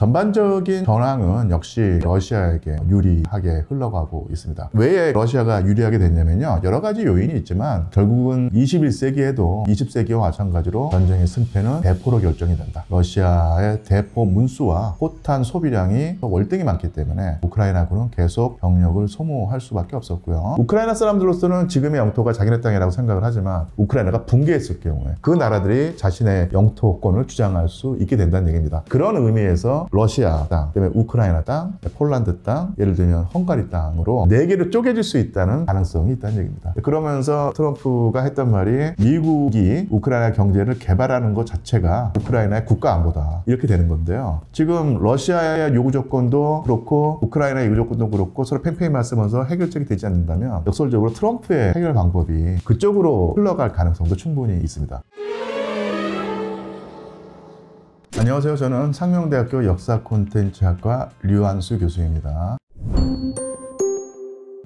전반적인 전황은 역시 러시아에게 유리하게 흘러가고 있습니다. 왜 러시아가 유리하게 됐냐면요, 여러 가지 요인이 있지만 결국은 21세기에도 20세기와 마찬가지로 전쟁의 승패는 대포로 결정이 된다. 러시아의 대포 문수와 포탄 소비량이 월등히 많기 때문에 우크라이나군은 계속 병력을 소모할 수밖에 없었고요. 우크라이나 사람들로서는 지금의 영토가 자기네 땅이라고 생각을 하지만 우크라이나가 붕괴했을 경우에 그 나라들이 자신의 영토권을 주장할 수 있게 된다는 얘기입니다. 그런 의미에서 러시아 땅, 그다음에 우크라이나 땅, 폴란드 땅, 예를 들면 헝가리 땅으로 4개로 쪼개질 수 있다는 가능성이 있다는 얘기입니다. 그러면서 트럼프가 했던 말이 미국이 우크라이나 경제를 개발하는 것 자체가 우크라이나의 국가 안보다, 이렇게 되는 건데요. 지금 러시아의 요구 조건도 그렇고 우크라이나의 요구 조건도 그렇고 서로 팽팽히 맞서면서 해결책이 되지 않는다면 역설적으로 트럼프의 해결 방법이 그쪽으로 흘러갈 가능성도 충분히 있습니다. 안녕하세요. 저는 상명대학교 역사 콘텐츠학과 류한수 교수입니다.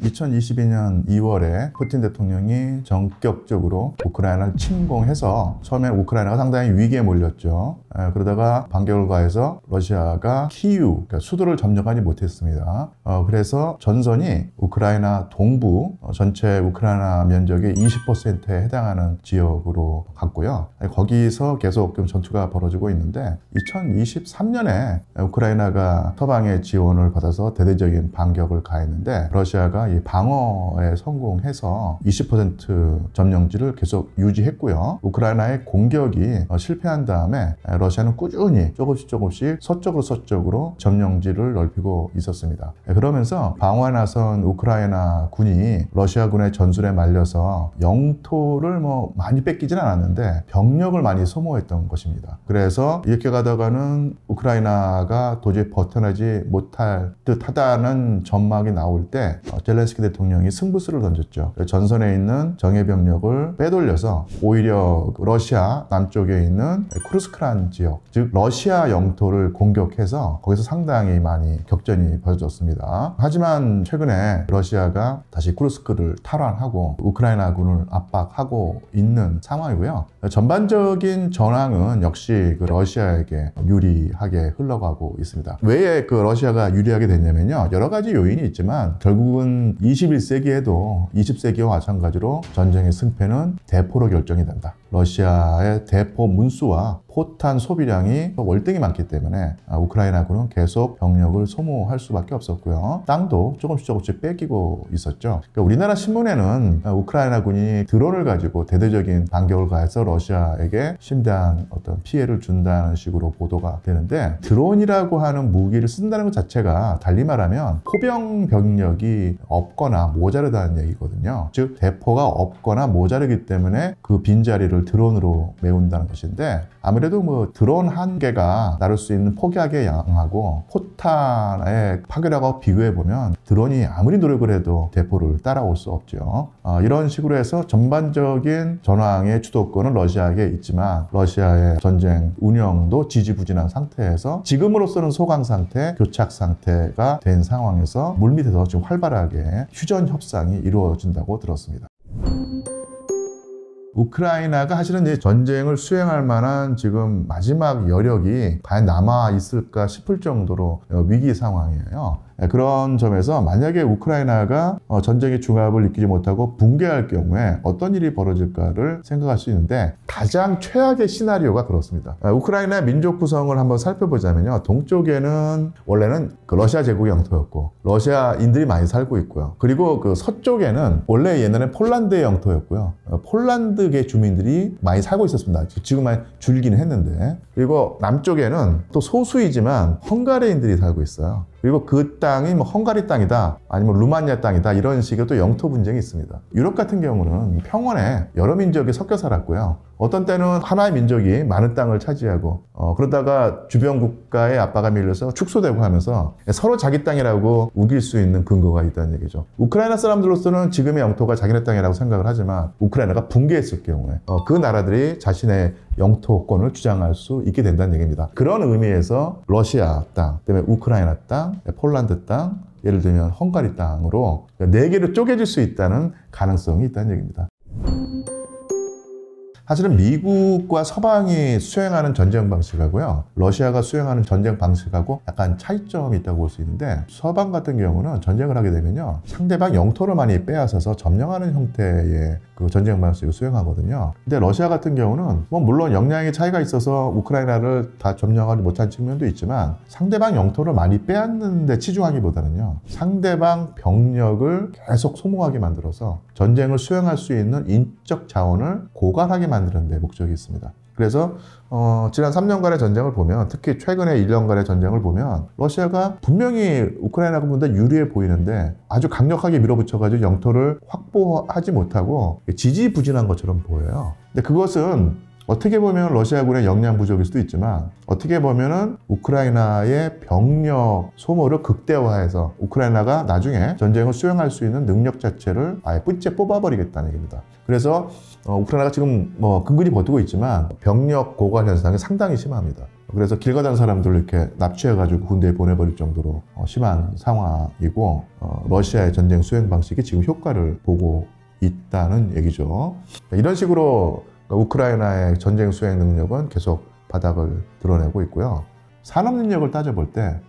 2022년 2월에 푸틴 대통령이 전격적으로 우크라이나를 침공해서 처음에 우크라이나가 상당히 위기에 몰렸죠. 그러다가 반격을 가해서 러시아가 키이우, 그러니까 수도를 점령하지 못했습니다. 그래서 전선이 우크라이나 동부, 전체 우크라이나 면적의 20%에 해당하는 지역으로 갔고요. 거기서 계속 전투가 벌어지고 있는데 2023년에 우크라이나가 서방의 지원을 받아서 대대적인 반격을 가했는데 러시아가 이 방어에 성공해서 20% 점령지를 계속 유지했고요. 우크라이나의 공격이 실패한 다음에 러시아는 꾸준히 조금씩 서쪽으로 점령지를 넓히고 있었습니다. 그러면서 방어에 나선 우크라이나 군이 러시아군의 전술에 말려서 영토를 많이 뺏기진 않았는데 병력을 많이 소모했던 것입니다. 그래서 이렇게 가다가는 우크라이나가 도저히 버텨내지 못할 듯하다는 전망이 나올 때 젤렌스키 대통령이 승부수를 던졌죠. 전선에 있는 정예병력을 빼돌려서 오히려 러시아 남쪽에 있는 쿠르스크라는 지역, 즉 러시아 영토를 공격해서 거기서 상당히 많이 격전이 벌어졌습니다. 하지만 최근에 러시아가 다시 쿠르스크를 탈환하고 우크라이나군을 압박하고 있는 상황이고요. 전반적인 전황은 역시 러시아에게 유리하게 흘러가고 있습니다. 왜 러시아가 유리하게 됐냐면요, 여러 가지 요인이 있지만 결국은 21세기에도 20세기와 마찬가지로 전쟁의 승패는 대포로 결정이 된다. 러시아의 대포 문수와 포탄 소비량이 월등히 많기 때문에 우크라이나군은 계속 병력을 소모할 수밖에 없었고요. 땅도 조금씩 뺏기고 있었죠. 그러니까 우리나라 신문에는 우크라이나군이 드론을 가지고 대대적인 반격을 가해서 러시아에게 심대한 어떤 피해를 준다는 식으로 보도가 되는데, 드론이라고 하는 무기를 쓴다는 것 자체가 달리 말하면 포병 병력이 없거나 모자르다는 얘기거든요. 즉 대포가 없거나 모자르기 때문에 그 빈자리를 드론으로 메운다는 것인데, 아무래도 드론 한 개가 나를 수 있는 폭약의 양하고 포탄의 파괴력하고 비교해보면 드론이 아무리 노력을 해도 대포를 따라올 수 없죠. 이런 식으로 해서 전반적인 전황의 주도권은 러시아에게 있지만 러시아의 전쟁 운영도 지지부진한 상태에서 지금으로서는 소강 상태, 교착 상태가 된 상황에서 물밑에서 지금 활발하게 휴전 협상이 이루어진다고 들었습니다. 우크라이나가 사실은 이제 전쟁을 수행할 만한 지금 마지막 여력이 과연 남아 있을까 싶을 정도로 위기 상황이에요. 그런 점에서 만약에 우크라이나가 전쟁의 중압을 느끼지 못하고 붕괴할 경우에 어떤 일이 벌어질까를 생각할 수 있는데, 가장 최악의 시나리오가 그렇습니다. 우크라이나 민족 구성을 한번 살펴보자면요, 동쪽에는 원래는 러시아 제국의 영토였고 러시아인들이 많이 살고 있고요. 그리고 서쪽에는 원래 옛날에 폴란드의 영토였고요. 폴란드계 주민들이 많이 살고 있었습니다. 지금 많이 줄기는 했는데, 그리고 남쪽에는 또 소수이지만 헝가리인들이 살고 있어요. 그리고 그 땅이 헝가리 땅이다, 아니면 루마니아 땅이다, 이런 식의 또 영토 분쟁이 있습니다. 유럽 같은 경우는 평원에 여러 민족이 섞여 살았고요. 어떤 때는 하나의 민족이 많은 땅을 차지하고 그러다가 주변 국가의 압박에 밀려서 축소되고 하면서 서로 자기 땅이라고 우길 수 있는 근거가 있다는 얘기죠. 우크라이나 사람들로서는 지금의 영토가 자기네 땅이라고 생각을 하지만 우크라이나가 붕괴했을 경우에 그 나라들이 자신의 영토권을 주장할 수 있게 된다는 얘기입니다. 그런 의미에서 러시아 땅, 그다음에 우크라이나 땅, 폴란드 땅, 예를 들면 헝가리 땅으로 4개로 쪼개질 수 있다는 가능성이 있다는 얘기입니다. 사실은 미국과 서방이 수행하는 전쟁 방식하고요, 러시아가 수행하는 전쟁 방식하고 약간 차이점이 있다고 볼 수 있는데, 서방 같은 경우는 전쟁을 하게 되면요, 상대방 영토를 많이 빼앗아서 점령하는 형태의 그 전쟁 방식을 수행하거든요. 근데 러시아 같은 경우는 뭐 물론 역량의 차이가 있어서 우크라이나를 다 점령하지 못한 측면도 있지만, 상대방 영토를 많이 빼앗는 데 치중하기보다는요, 상대방 병력을 계속 소모하게 만들어서 전쟁을 수행할 수 있는 인적 자원을 고갈하게 만드는 데 목적이 있습니다. 그래서 지난 3년간의 전쟁을 보면, 특히 최근의 1년간의 전쟁을 보면 러시아가 분명히 우크라이나보다 유리해 보이는데 아주 강력하게 밀어붙여가지고 영토를 확보하지 못하고 지지부진한 것처럼 보여요. 근데 그것은 어떻게 보면 러시아군의 역량 부족일 수도 있지만, 어떻게 보면은 우크라이나의 병력 소모를 극대화해서 우크라이나가 나중에 전쟁을 수행할 수 있는 능력 자체를 아예 뿌째 뽑아버리겠다는 얘기입니다. 그래서 우크라이나가 지금 뭐 근근히 버티고 있지만 병력 고갈 현상이 상당히 심합니다. 그래서 길 가던 사람들을 이렇게 납치해가지고 군대에 보내버릴 정도로 심한 상황이고, 러시아의 전쟁 수행 방식이 지금 효과를 보고 있다는 얘기죠. 이런 식으로 우크라이나의 전쟁 수행 능력은 계속 바닥을 드러내고 있고요. 산업 능력을 따져볼 때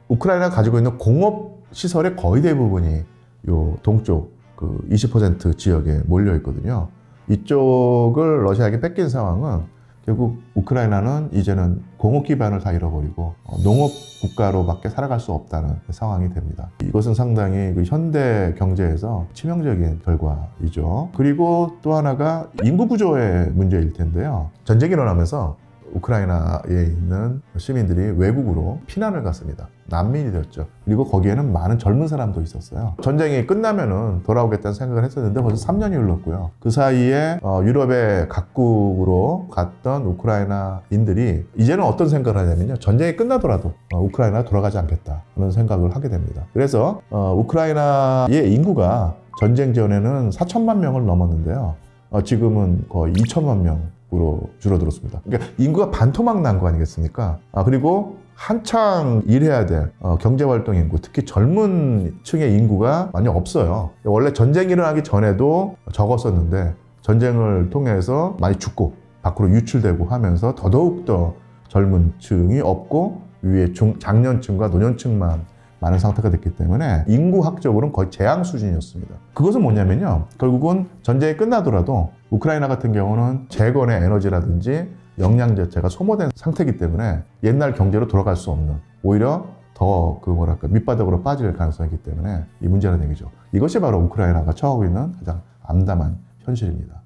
우크라이나가 가지고 있는 공업 시설의 거의 대부분이 요 동쪽 그 20% 지역에 몰려 있거든요. 이쪽을 러시아에게 뺏긴 상황은 결국 우크라이나는 이제는 공업 기반을 다 잃어버리고 농업 국가로밖에 살아갈 수 없다는 상황이 됩니다. 이것은 상당히 그 현대 경제에서 치명적인 결과이죠. 그리고 또 하나가 인구 구조의 문제일 텐데요. 전쟁이 일어나면서 우크라이나에 있는 시민들이 외국으로 피난을 갔습니다. 난민이 되었죠. 그리고 거기에는 많은 젊은 사람도 있었어요. 전쟁이 끝나면은 돌아오겠다는 생각을 했었는데 벌써 3년이 흘렀고요. 그 사이에 유럽의 각국으로 갔던 우크라이나인들이 이제는 어떤 생각을 하냐면요, 전쟁이 끝나더라도 우크라이나가 돌아가지 않겠다는 생각을 하게 됩니다. 그래서 우크라이나의 인구가 전쟁 전에는 4천만 명을 넘었는데요, 지금은 거의 2천만 명으로 줄어들었습니다. 그러니까 인구가 반토막 난 거 아니겠습니까? 그리고 한창 일해야 될 경제활동 인구, 특히 젊은 층의 인구가 많이 없어요. 원래 전쟁이 일어나기 전에도 적었었는데 전쟁을 통해서 많이 죽고 밖으로 유출되고 하면서 더더욱더 젊은 층이 없고 위에 장년층과 노년층만 많은 상태가 됐기 때문에 인구학적으로는 거의 재앙 수준이었습니다. 그것은 뭐냐면요, 결국은 전쟁이 끝나더라도 우크라이나 같은 경우는 재건의 에너지라든지 역량 자체가 소모된 상태이기 때문에 옛날 경제로 돌아갈 수 없는, 오히려 더 밑바닥으로 빠질 가능성이 있기 때문에 이 문제라는 얘기죠. 이것이 바로 우크라이나가 처하고 있는 가장 암담한 현실입니다.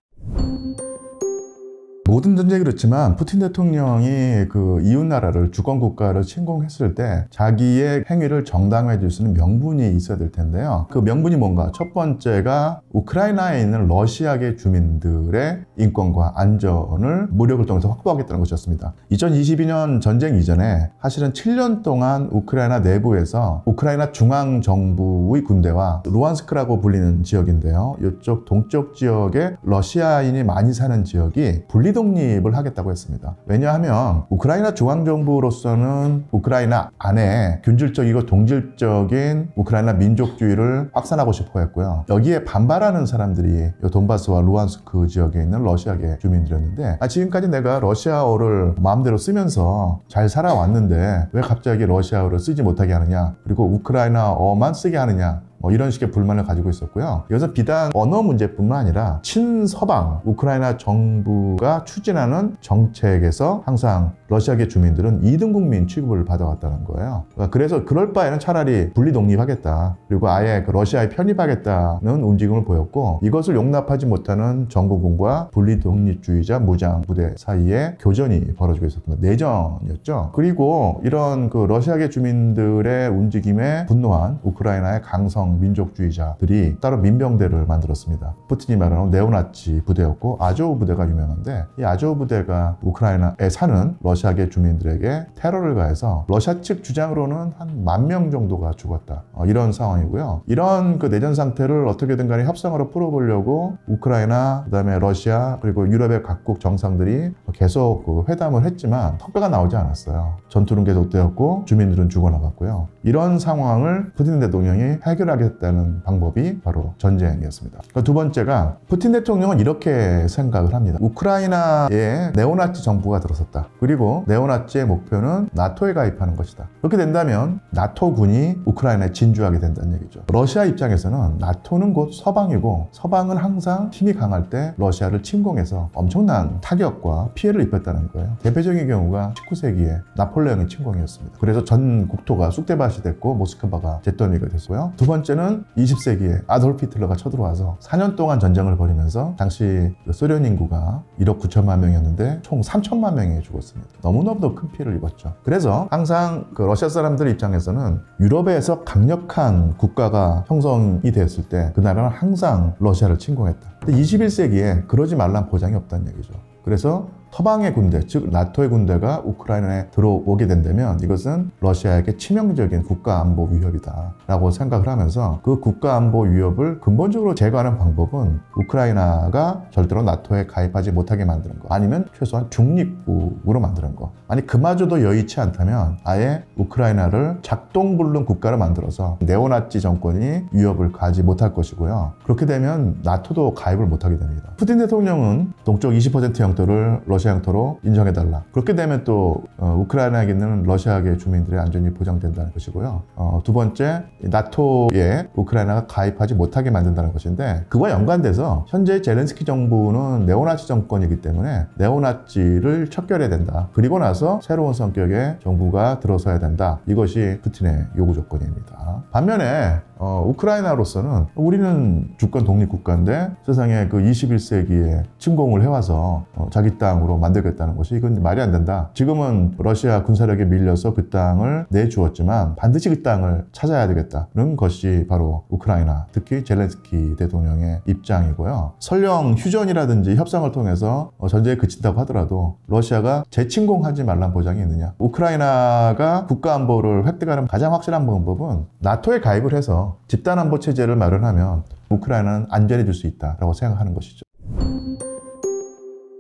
모든 전쟁이 그렇지만 푸틴 대통령이 그 이웃나라를 주권국가를 침공했을 때 자기의 행위를 정당화해 줄 수 있는 명분이 있어야 될 텐데요. 그 명분이 뭔가? 첫 번째가 우크라이나에 있는 러시아계 주민들의 인권과 안전을 무력을 통해서 확보하겠다는 것이었습니다. 2022년 전쟁 이전에 사실은 7년 동안 우크라이나 내부에서 우크라이나 중앙정부의 군대와 루안스크라고 불리는 지역인데요, 이쪽 동쪽 지역에 러시아인이 많이 사는 지역이 독립을 하겠다고 했습니다. 왜냐하면 우크라이나 중앙정부로서는 우크라이나 안에 균질적이고 동질적인 우크라이나 민족주의를 확산하고 싶어 했고요. 여기에 반발하는 사람들이 돈바스와 루안스크 지역에 있는 러시아계 주민들이었는데, 지금까지 내가 러시아어를 마음대로 쓰면서 잘 살아왔는데 왜 갑자기 러시아어를 쓰지 못하게 하느냐, 그리고 우크라이나어만 쓰게 하느냐, 이런 식의 불만을 가지고 있었고요. 이것은 비단 언어 문제뿐만 아니라 친서방 우크라이나 정부가 추진하는 정책에서 항상 러시아계 주민들은 2등 국민 취급을 받아왔다는 거예요. 그래서 그럴 바에는 차라리 분리독립하겠다, 그리고 아예 러시아에 편입하겠다는 움직임을 보였고, 이것을 용납하지 못하는 정부군과 분리독립주의자 무장 부대 사이에 교전이 벌어지고 있었던 내전이었죠. 그리고 이런 그 러시아계 주민들의 움직임에 분노한 우크라이나의 강성 민족주의자들이 따로 민병대를 만들었습니다. 푸틴이 말하는 네오나치 부대였고, 아조우 부대가 유명한데, 이 아조우 부대가 우크라이나에 사는 러시아계 주민들에게 테러를 가해서 러시아 측 주장으로는 한 10,000명 정도가 죽었다. 이런 상황이고요. 이런 그 내전 상태를 어떻게든 간에 협상으로 풀어보려고 우크라이나, 그다음에 러시아, 그리고 유럽의 각국 정상들이 계속 그 회담을 했지만 성과가 나오지 않았어요. 전투는 계속되었고 주민들은 죽어나갔고요. 이런 상황을 푸틴 대통령이 해결하겠다는 방법이 바로 전쟁이었습니다. 두 번째가 푸틴 대통령은 이렇게 생각을 합니다. 우크라이나에 네오나치 정부가 들어섰다. 그리고 네오나치의 목표는 나토에 가입하는 것이다. 그렇게 된다면 나토군이 우크라이나에 진주하게 된다는 얘기죠. 러시아 입장에서는 나토는 곧 서방이고 서방은 항상 힘이 강할 때 러시아를 침공해서 엄청난 타격과 피해를 입혔다는 거예요. 대표적인 경우가 19세기에 나폴레옹의 침공이었습니다. 그래서 전 국토가 쑥대밭이 됐고 모스크바가 잿더미가 됐고요. 두 번째는 20세기에 아돌프 히틀러가 쳐들어와서 4년 동안 전쟁을 벌이면서 당시 소련 인구가 1억 9천만 명이었는데 총 3천만 명이 죽었습니다. 너무너무 큰 피해를 입었죠. 그래서 항상 그 러시아 사람들 입장에서는 유럽에서 강력한 국가가 형성이 됐을 때 그 나라는 항상 러시아를 침공했다. 근데 21세기에 그러지 말란 보장이 없다는 얘기죠. 그래서 서방의 군대, 즉 나토의 군대가 우크라이나에 들어오게 된다면 이것은 러시아에게 치명적인 국가안보 위협이다 라고 생각을 하면서 그 국가안보 위협을 근본적으로 제거하는 방법은 우크라이나가 절대로 나토에 가입하지 못하게 만드는 거, 아니면 최소한 중립국으로 만드는 거, 아니 그마저도 여의치 않다면 아예 우크라이나를 작동불능 국가를 만들어서 네오나치 정권이 위협을 가하지 못할 것이고요. 그렇게 되면 나토도 가입을 못하게 됩니다. 푸틴 대통령은 동쪽 20% 영토를 러시아 영토로 인정해달라. 그렇게 되면 또 우크라이나에 있는 러시아계 주민들의 안전이 보장된다는 것이고요. 두 번째, 나토에 우크라이나가 가입하지 못하게 만든다는 것인데, 그와 연관돼서 현재 젤렌스키 정부는 네오나치 정권이기 때문에 네오나치를 척결해야 된다. 그리고 나서 새로운 성격의 정부가 들어서야 된다. 이것이 푸틴의 요구 조건입니다. 반면에 우크라이나로서는 우리는 주권 독립국가인데 세상에 그 21세기에 침공을 해와서 자기 땅으로 만들겠다는 것이 이건 말이 안 된다. 지금은 러시아 군사력에 밀려서 그 땅을 내주었지만 반드시 그 땅을 찾아야 되겠다는 것이 바로 우크라이나, 특히 젤렌스키 대통령의 입장이고요. 설령 휴전이라든지 협상을 통해서 전쟁에 그친다고 하더라도 러시아가 재침공하지 말란 보장이 있느냐. 우크라이나가 국가안보를 획득하는 가장 확실한 방법은 나토에 가입을 해서 집단안보 체제를 마련하면 우크라이나는 안전해질 수 있다고 생각하는 것이죠.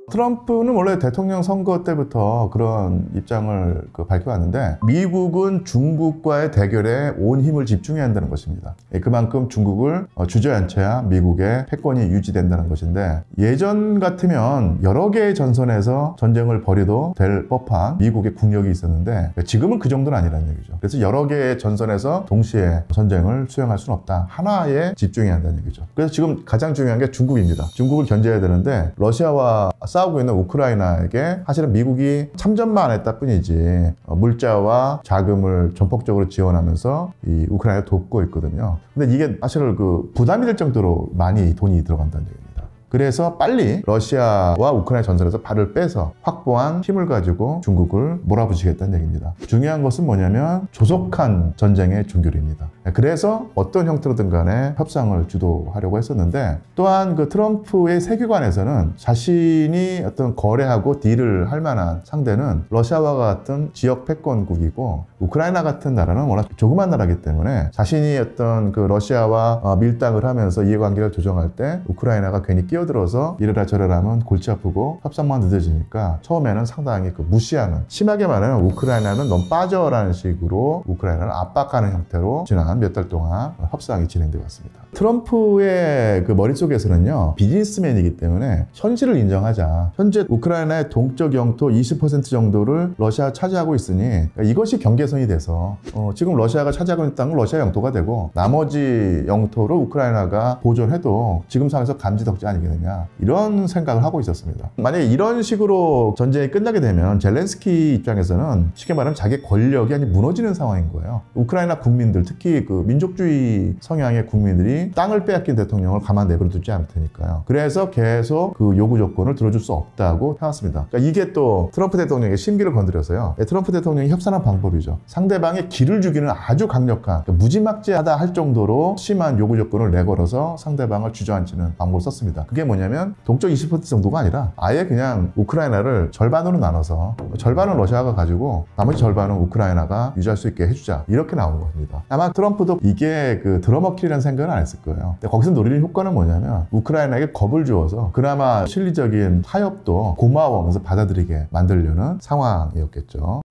트럼프는 원래 대통령 선거 때부터 그런 입장을 밝혀왔는데, 미국은 중국과의 대결에 온 힘을 집중해야 한다는 것입니다. 그만큼 중국을 주저앉혀야 미국의 패권이 유지된다는 것인데, 예전 같으면 여러 개의 전선에서 전쟁을 벌여도 될 법한 미국의 국력이 있었는데 지금은 그 정도는 아니라는 얘기죠. 그래서 여러 개의 전선에서 동시에 전쟁을 수행할 수는 없다. 하나에 집중해야 한다는 얘기죠. 그래서 지금 가장 중요한 게 중국입니다. 중국을 견제해야 되는데 러시아와 싸우고 있는 우크라이나에게 사실은 미국이 참전만 안 했다 뿐이지 물자와 자금을 전폭적으로 지원하면서 이 우크라이나를 돕고 있거든요. 근데 이게 사실 그 부담이 될 정도로 많이 돈이 들어간다는 얘기입니다. 그래서 빨리 러시아와 우크라이나 전선에서 발을 빼서 확보한 힘을 가지고 중국을 몰아붙이겠다는 얘기입니다. 중요한 것은 뭐냐면 조속한 전쟁의 종결입니다. 그래서 어떤 형태로든 간에 협상을 주도하려고 했었는데, 또한 그 트럼프의 세계관에서는 자신이 어떤 거래하고 딜을 할 만한 상대는 러시아와 같은 지역 패권국이고 우크라이나 같은 나라는 워낙 조그만 나라이기 때문에 자신이 어떤 그 러시아와 밀당을 하면서 이해관계를 조정할 때 우크라이나가 괜히 끼어들어서 이래라 저래라 하면 골치 아프고 협상만 늦어지니까 처음에는 상당히 무시하는, 심하게 말하면 우크라이나는 넌 빠져라는 식으로 우크라이나를 압박하는 형태로 지난 몇 달 동안 협상이 진행되어 왔습니다. 트럼프의 그 머릿속에서는요, 비즈니스맨이기 때문에 현실을 인정하자. 현재 우크라이나의 동쪽 영토 20% 정도를 러시아가 차지하고 있으니 이것이 경계선이 돼서 지금 러시아가 차지하고 있는 땅은 러시아 영토가 되고 나머지 영토를 우크라이나가 보존해도 지금 상황에서 감지덕지 아니겠느냐, 이런 생각을 하고 있었습니다. 만약에 이런 식으로 전쟁이 끝나게 되면 젤렌스키 입장에서는 쉽게 말하면 자기 권력이 아니 무너지는 상황인 거예요. 우크라이나 국민들, 특히 그 민족주의 성향의 국민들이 땅을 빼앗긴 대통령을 가만 내버려두지 않을 테니까요. 그래서 계속 그 요구 조건을 들어줄 수 없다고 해왔습니다. 그러니까 이게 또 트럼프 대통령의 심기를 건드려서요. 트럼프 대통령이 협상한 방법이죠. 상대방의 기를 주기는 아주 강력한, 그러니까 무지막지하다 할 정도로 심한 요구 조건을 내걸어서 상대방을 주저앉히는 방법을 썼습니다. 그게 뭐냐면 동쪽 20% 정도가 아니라 아예 그냥 우크라이나를 절반으로 나눠서 절반은 러시아가 가지고 나머지 절반은 우크라이나가 유지할 수 있게 해주자, 이렇게 나온 겁니다. 아마 트럼프도 이게 그 들어먹히려는 생각은 안 했을 거예요. 근데 거기서 노리는 효과는 뭐냐면 우크라이나에게 겁을 주어서 그나마 실리적인 타협도 고마워하면서 받아들이게 만들려는 상황이었겠죠.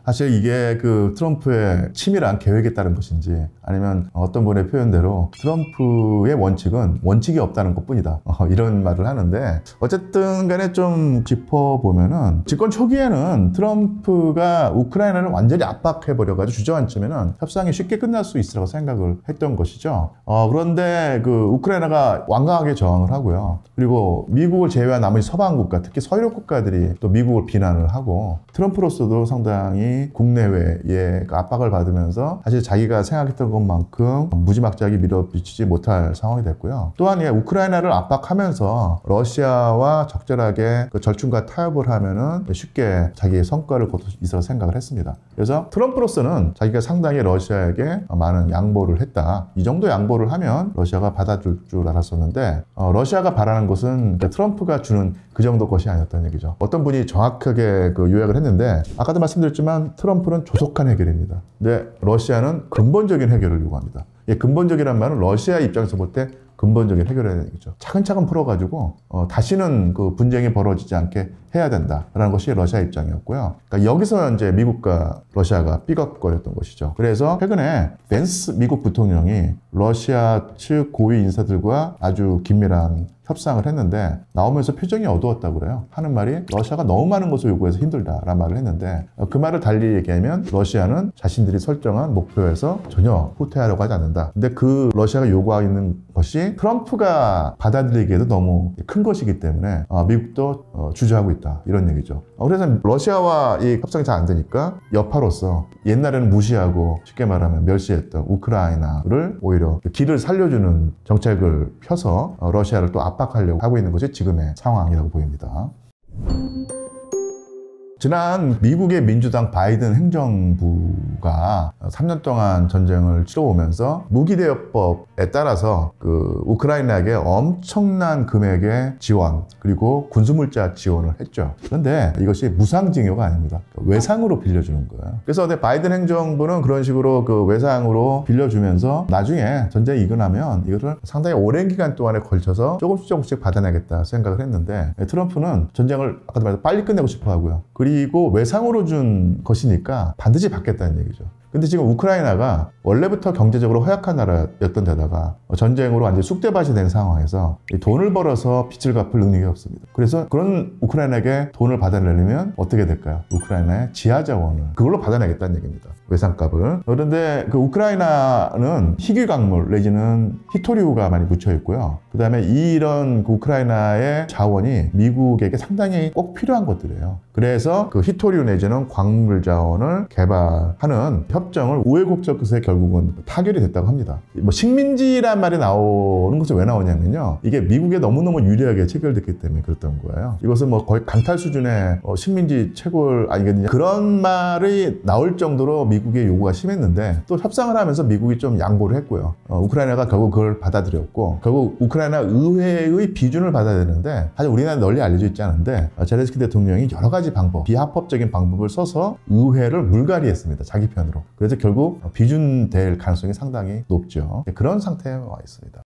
사실 이게 그 트럼프의 치밀한 계획에 따른 것인지 아니면 어떤 분의 표현대로 트럼프의 원칙은 원칙이 없다는 것뿐이다, 이런 말을 하는데, 어쨌든 간에 좀 짚어보면은 집권 초기에는 트럼프가 우크라이나를 완전히 압박해버려가지고 주저앉히면은 협상이 쉽게 끝날 수 있으라고 생각을 했던 것이죠. 그런데 그 우크라이나가 완강하게 저항을 하고요. 그리고 미국을 제외한 나머지 서방 국가, 특히 서유럽 국가들이 또 미국을 비난을 하고, 트럼프로서도 상당히 국내외에 압박을 받으면서 사실 자기가 생각했던 것만큼 무지막지하게 밀어붙이지 못할 상황이 됐고요. 또한 우크라이나를 압박하면서 러시아와 적절하게 그 절충과 타협을 하면은 쉽게 자기의 성과를 거둘 수 있어서 생각을 했습니다. 그래서 트럼프로서는 자기가 상당히 러시아에게 많은 양보를 했다, 이 정도 양보를 하면 러시아가 받아줄 줄 알았었는데, 러시아가 바라는 것은 트럼프가 주는 그 정도 것이 아니었다는 얘기죠. 어떤 분이 정확하게 그 요약을 했는데, 아까도 말씀드렸지만 트럼프는 조속한 해결입니다. 근데 러시아는 근본적인 해결을 요구합니다. 근본적이란 말은 러시아 입장에서 볼 때 근본적인 해결해야 되겠죠. 차근차근 풀어가지고 다시는 그 분쟁이 벌어지지 않게 해야 된다라는 것이 러시아 입장이었고요. 그러니까 여기서 이제 미국과 러시아가 삐걱거렸던 것이죠. 그래서 최근에 벤스 미국 부통령이 러시아 측 고위 인사들과 아주 긴밀한 협상을 했는데 나오면서 표정이 어두웠다고 그래요. 하는 말이 러시아가 너무 많은 것을 요구해서 힘들다라는 말을 했는데, 그 말을 달리 얘기하면 러시아는 자신들이 설정한 목표에서 전혀 후퇴하려고 하지 않는다. 근데 그 러시아가 요구하는 것이 트럼프가 받아들이기에도 너무 큰 것이기 때문에 미국도 주저하고 있다, 이런 얘기죠. 그래서 러시아와 이 협상이 잘 안 되니까 여파로서 옛날에는 무시하고 쉽게 말하면 멸시했던 우크라이나를 오히려 길을 살려주는 정책을 펴서 러시아를 또 압박하려고 하고 있는 것이 지금의 상황이라고 보입니다. 지난 미국의 민주당 바이든 행정부가 3년 동안 전쟁을 치러오면서 무기대여법에 따라서 그 우크라이나에게 엄청난 금액의 지원, 그리고 군수물자 지원을 했죠. 그런데 이것이 무상증여가 아닙니다. 외상으로 빌려주는 거예요. 그래서 바이든 행정부는 그런 식으로 그 외상으로 빌려주면서 나중에 전쟁이 일어나면 이것을 상당히 오랜 기간 동안에 걸쳐서 조금씩 받아내겠다 생각을 했는데, 트럼프는 전쟁을 아까도 말했듯이 빨리 끝내고 싶어 하고요. 그리고 외상으로 준 것이니까 반드시 받겠다는 얘기죠. 근데 지금 우크라이나가 원래부터 경제적으로 허약한 나라였던 데다가 전쟁으로 완전히 쑥대밭이 된 상황에서 돈을 벌어서 빚을 갚을 능력이 없습니다. 그래서 그런 우크라이나에게 돈을 받아내려면 어떻게 될까요? 우크라이나의 지하 자원을 그걸로 받아내겠다는 얘기입니다. 외상값을. 그런데 그 우크라이나는 희귀 광물 내지는 히토리우가 많이 묻혀 있고요. 그 다음에 이런 그 우크라이나의 자원이 미국에게 상당히 꼭 필요한 것들이에요. 그래서 그 히토리우 내지는 광물 자원을 개발하는 협정을 우회국적 끝에 결국은 타결이 됐다고 합니다. 뭐 식민지란 말이 나오는 것이 왜 나오냐면요, 이게 미국에 너무너무 유리하게 체결됐기 때문에 그랬던 거예요. 이것은 뭐 거의 강탈 수준의 식민지 채굴 아니겠느냐, 그런 말이 나올 정도로 미국의 요구가 심했는데, 또 협상을 하면서 미국이 좀 양보를 했고요. 우크라이나가 결국 그걸 받아들였고, 결국 우크라이나 의회의 비준을 받아야 되는데 사실 우리나라에 널리 알려져 있지 않은데 제렌스키 대통령이 여러 가지 방법, 비합법적인 방법을 써서 의회를 물갈이했습니다, 자기 편으로. 그래서 결국 비준될 가능성이 상당히 높죠. 그런 상태에 와 있습니다.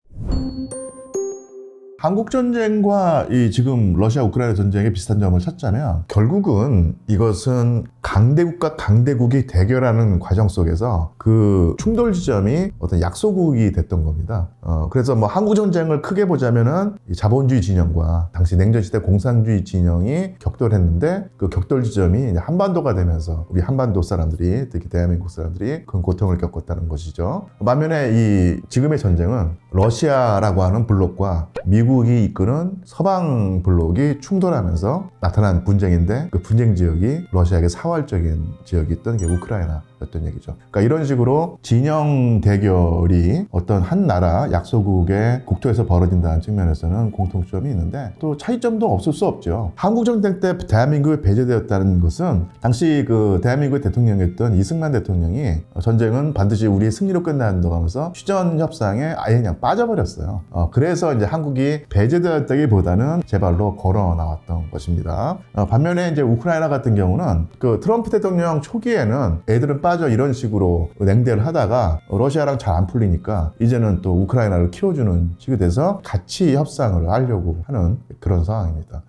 한국 전쟁과 이 지금 러시아 우크라이나 전쟁의 비슷한 점을 찾자면, 결국은 이것은 강대국과 강대국이 대결하는 과정 속에서 그 충돌 지점이 어떤 약소국이 됐던 겁니다. 그래서 뭐 한국 전쟁을 크게 보자면은 이 자본주의 진영과 당시 냉전시대 공산주의 진영이 격돌했는데, 그 격돌 지점이 이제 한반도가 되면서 우리 한반도 사람들이, 특히 대한민국 사람들이 큰 고통을 겪었다는 것이죠. 반면에 이 지금의 전쟁은 러시아라고 하는 블록과 미국 미국이 이끄는 서방 블록이 충돌하면서 나타난 분쟁인데 그 분쟁 지역이 러시아에게 사활적인 지역이었던 게 우크라이나였던 얘기죠. 그러니까 이런 식으로 진영 대결이 어떤 한 나라 약소국의 국토에서 벌어진다는 측면에서는 공통점이 있는데 또 차이점도 없을 수 없죠. 한국 정권 때 대한민국이 배제되었다는 것은 당시 그 대한민국의 대통령이었던 이승만 대통령이 전쟁은 반드시 우리의 승리로 끝난다고 하면서 휴전 협상에 아예 그냥 빠져버렸어요. 그래서 이제 한국이 배제되었다기보다는 제 발로 걸어 나왔던 것입니다. 반면에 이제 우크라이나 같은 경우는 그 트럼프 대통령 초기에는 애들은 빠져 이런 식으로 냉대를 하다가 러시아랑 잘 안 풀리니까 이제는 또 우크라이나를 키워주는 식이 돼서 같이 협상을 하려고 하는 그런 상황입니다.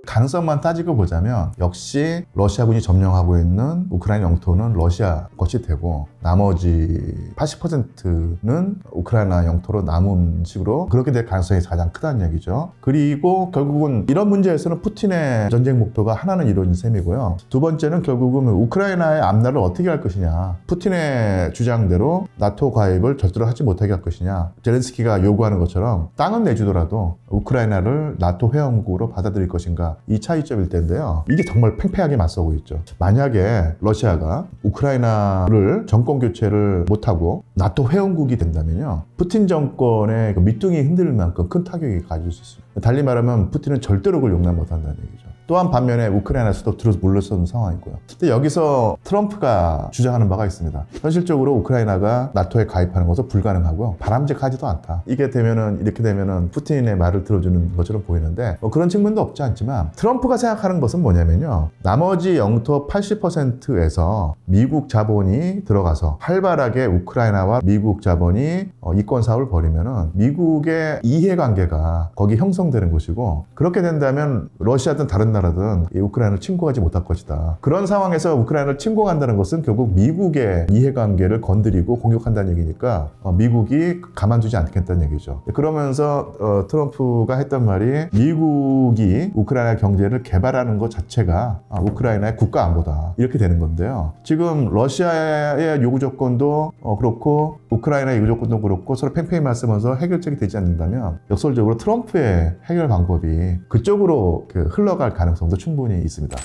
가능성만 따지고 보자면 역시 러시아군이 점령하고 있는 우크라이나 영토는 러시아 것이 되고 나머지 80%는 우크라이나 영토로 남은 식으로 그렇게 될 가능성이 가장 크다는 얘기죠. 그리고 결국은 이런 문제에서는 푸틴의 전쟁 목표가 하나는 이루어진 셈이고요. 두 번째는 결국은 우크라이나의 앞날을 어떻게 할 것이냐. 푸틴의 주장대로 나토 가입을 절대로 하지 못하게 할 것이냐. 젤렌스키가 요구하는 것처럼 땅은 내주더라도 우크라이나를 나토 회원국으로 받아들일 것인가. 이 차이점일 텐데요. 이게 정말 팽팽하게 맞서고 있죠. 만약에 러시아가 우크라이나를 정권 교체를 못하고 나토 회원국이 된다면요. 푸틴 정권의 그 밑둥이 흔들릴 만큼 큰 타격이 가질 수 있습니다. 달리 말하면 푸틴은 절대로 그걸 용납 못한다는 얘기죠. 또한 반면에 우크라이나에서도 들어서 물러서는 상황이고요. 근데 여기서 트럼프가 주장하는 바가 있습니다. 현실적으로 우크라이나가 나토에 가입하는 것은 불가능하고요. 바람직하지도 않다. 이게 되면은 이렇게 되면은 푸틴의 말을 들어주는 것처럼 보이는데 그런 측면도 없지 않지만 트럼프가 생각하는 것은 뭐냐면요. 나머지 영토 80%에서 미국 자본이 들어가서 활발하게 우크라이나와 미국 자본이 이권 사업을 벌이면은 미국의 이해관계가 거기 형성되는 것이고 그렇게 된다면 러시아든 다른 나라든 이 우크라이나를 침공하지 못할 것이다. 그런 상황에서 우크라이나를 침공한다는 것은 결국 미국의 이해관계를 건드리고 공격한다는 얘기니까 미국이 가만두지 않겠다는 얘기죠. 그러면서 트럼프가 했던 말이 미국이 우크라이나 경제를 개발하는 것 자체가 우크라이나의 국가 안보다 이렇게 되는 건데요. 지금 러시아의 요구 조건도 그렇고 우크라이나의 요구 조건도 그렇고 서로 팽팽히 맞서면서 해결책이 되지 않는다면 역설적으로 트럼프의 해결 방법이 그쪽으로 흘러갈 가능성도 충분히 있습니다.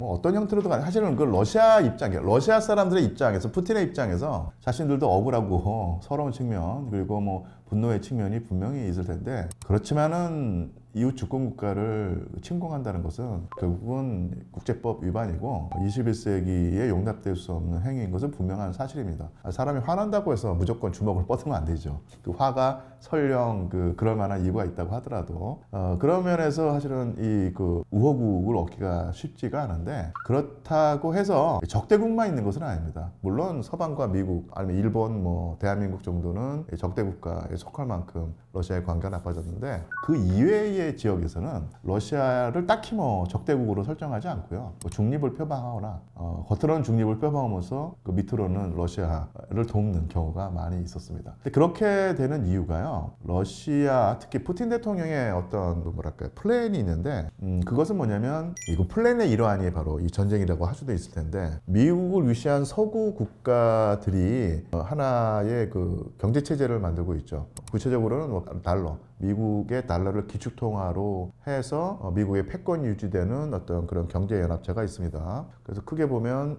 어떤 형태로도 사실은 그 러시아 입장에 러시아 사람들의 입장에서 푸틴의 입장에서 자신들도 억울하고 서러운 측면 그리고 뭐 분노의 측면이 분명히 있을 텐데 그렇지만은 이웃 주권 국가를 침공한다는 것은 결국은 국제법 위반이고 21세기에 용납될 수 없는 행위인 것은 분명한 사실입니다. 사람이 화난다고 해서 무조건 주먹을 뻗으면 안 되죠. 그 화가 설령 그럴 만한 이유가 있다고 하더라도 그런 면에서 사실은 이 우호국을 얻기가 쉽지가 않은데 그렇다고 해서 적대국만 있는 것은 아닙니다. 물론 서방과 미국 아니면 일본 뭐 대한민국 정도는 적대국가에 속할 만큼 러시아의 관계가 나빠졌는데 그 이외의 지역에서는 러시아를 딱히 뭐 적대국으로 설정하지 않고요. 중립을 표방하거나 겉으로는 중립을 표방하면서 그 밑으로는 러시아를 돕는 경우가 많이 있었습니다. 근데 그렇게 되는 이유가요. 러시아 특히 푸틴 대통령의 어떤 뭐랄까요 플랜이 있는데 그것은 뭐냐면 이거 플랜의 일환이 바로 이 전쟁이라고 할 수도 있을 텐데 미국을 위시한 서구 국가들이 하나의 그 경제 체제를 만들고 있죠. 구체적으로는 뭐 달러. 미국의 달러를 기축통화로 해서 미국의 패권이 유지되는 어떤 그런 경제연합체가 있습니다. 그래서 크게 보면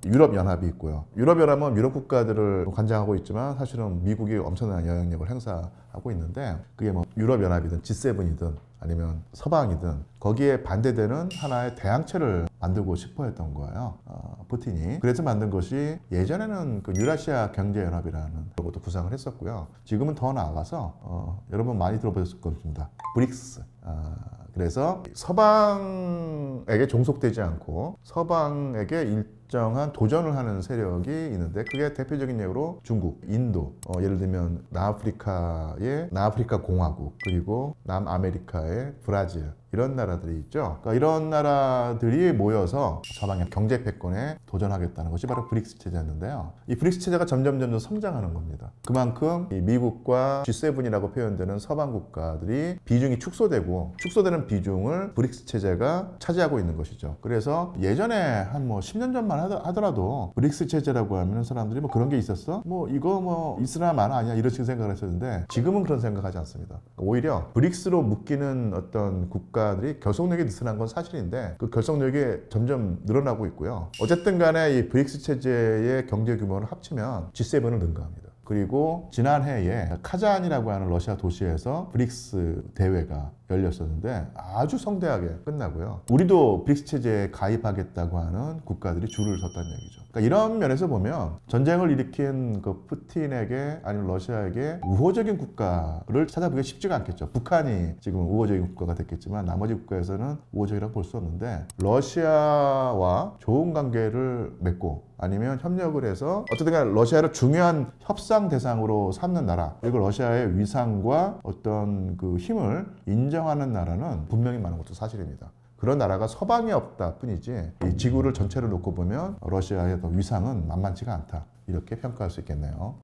유럽연합이 있고요. 유럽연합은 유럽 국가들을 관장하고 있지만 사실은 미국이 엄청난 영향력을 행사하고 있는데 그게 뭐 유럽연합이든 G7이든 아니면 서방이든 거기에 반대되는 하나의 대항체를 만들고 싶어 했던 거예요. 푸틴이. 그래서 만든 것이 예전에는 그 유라시아 경제연합이라는 것도 구상을 했었고요. 지금은 더 나아가서 여러분 많이 들어보셨을 겁니다. 브릭스. 그래서 서방에게 종속되지 않고 서방에게 일정한 도전을 하는 세력이 있는데 그게 대표적인 예로 중국, 인도, 예를 들면 남아프리카의 남아프리카 공화국 그리고 남아메리카의 브라질 이런 나라들이 있죠. 그러니까 이런 나라들이 모여서 서방의 경제 패권에 도전하겠다는 것이 바로 브릭스 체제였는데요. 이 브릭스 체제가 점점 성장하는 겁니다. 그만큼 이 미국과 G7이라고 표현되는 서방 국가들이 비중이 축소되는 비중을 브릭스 체제가 차지하고 있는 것이죠. 그래서 예전에 한 10년 전만 그때만 하더라도 브릭스 체제라고 하면 사람들이 뭐 그런 게 있었어? 뭐 이거 뭐 있으나 마나 아니야 이런 식으로 생각을 했었는데 지금은 그런 생각하지 않습니다. 오히려 브릭스로 묶이는 어떤 국가들이 결속력이 느슨한 건 사실인데 그 결속력이 점점 늘어나고 있고요. 어쨌든 간에 이 브릭스 체제의 경제 규모를 합치면 G7을 능가합니다. 그리고 지난해에 카잔이라고 하는 러시아 도시에서 브릭스 대회가 열렸었는데 아주 성대하게 끝나고요. 우리도 브릭스 체제에 가입하겠다고 하는 국가들이 줄을 섰다는 얘기죠. 그러니까 이런 면에서 보면 전쟁을 일으킨 그 푸틴에게 아니면 러시아에게 우호적인 국가를 찾아보기가 쉽지가 않겠죠. 북한이 지금 우호적인 국가가 됐겠지만 나머지 국가에서는 우호적이라고 볼 수 없는데 러시아와 좋은 관계를 맺고 아니면 협력을 해서 어쨌든 간에 러시아를 중요한 협상 대상으로 삼는 나라 그리고 러시아의 위상과 어떤 그 힘을 인정하는 나라는 분명히 많은 것도 사실입니다. 그런 나라가 서방에 없다 뿐이지 이 지구를 전체를 놓고 보면 러시아의 위상은 만만치가 않다 이렇게 평가할 수 있겠네요.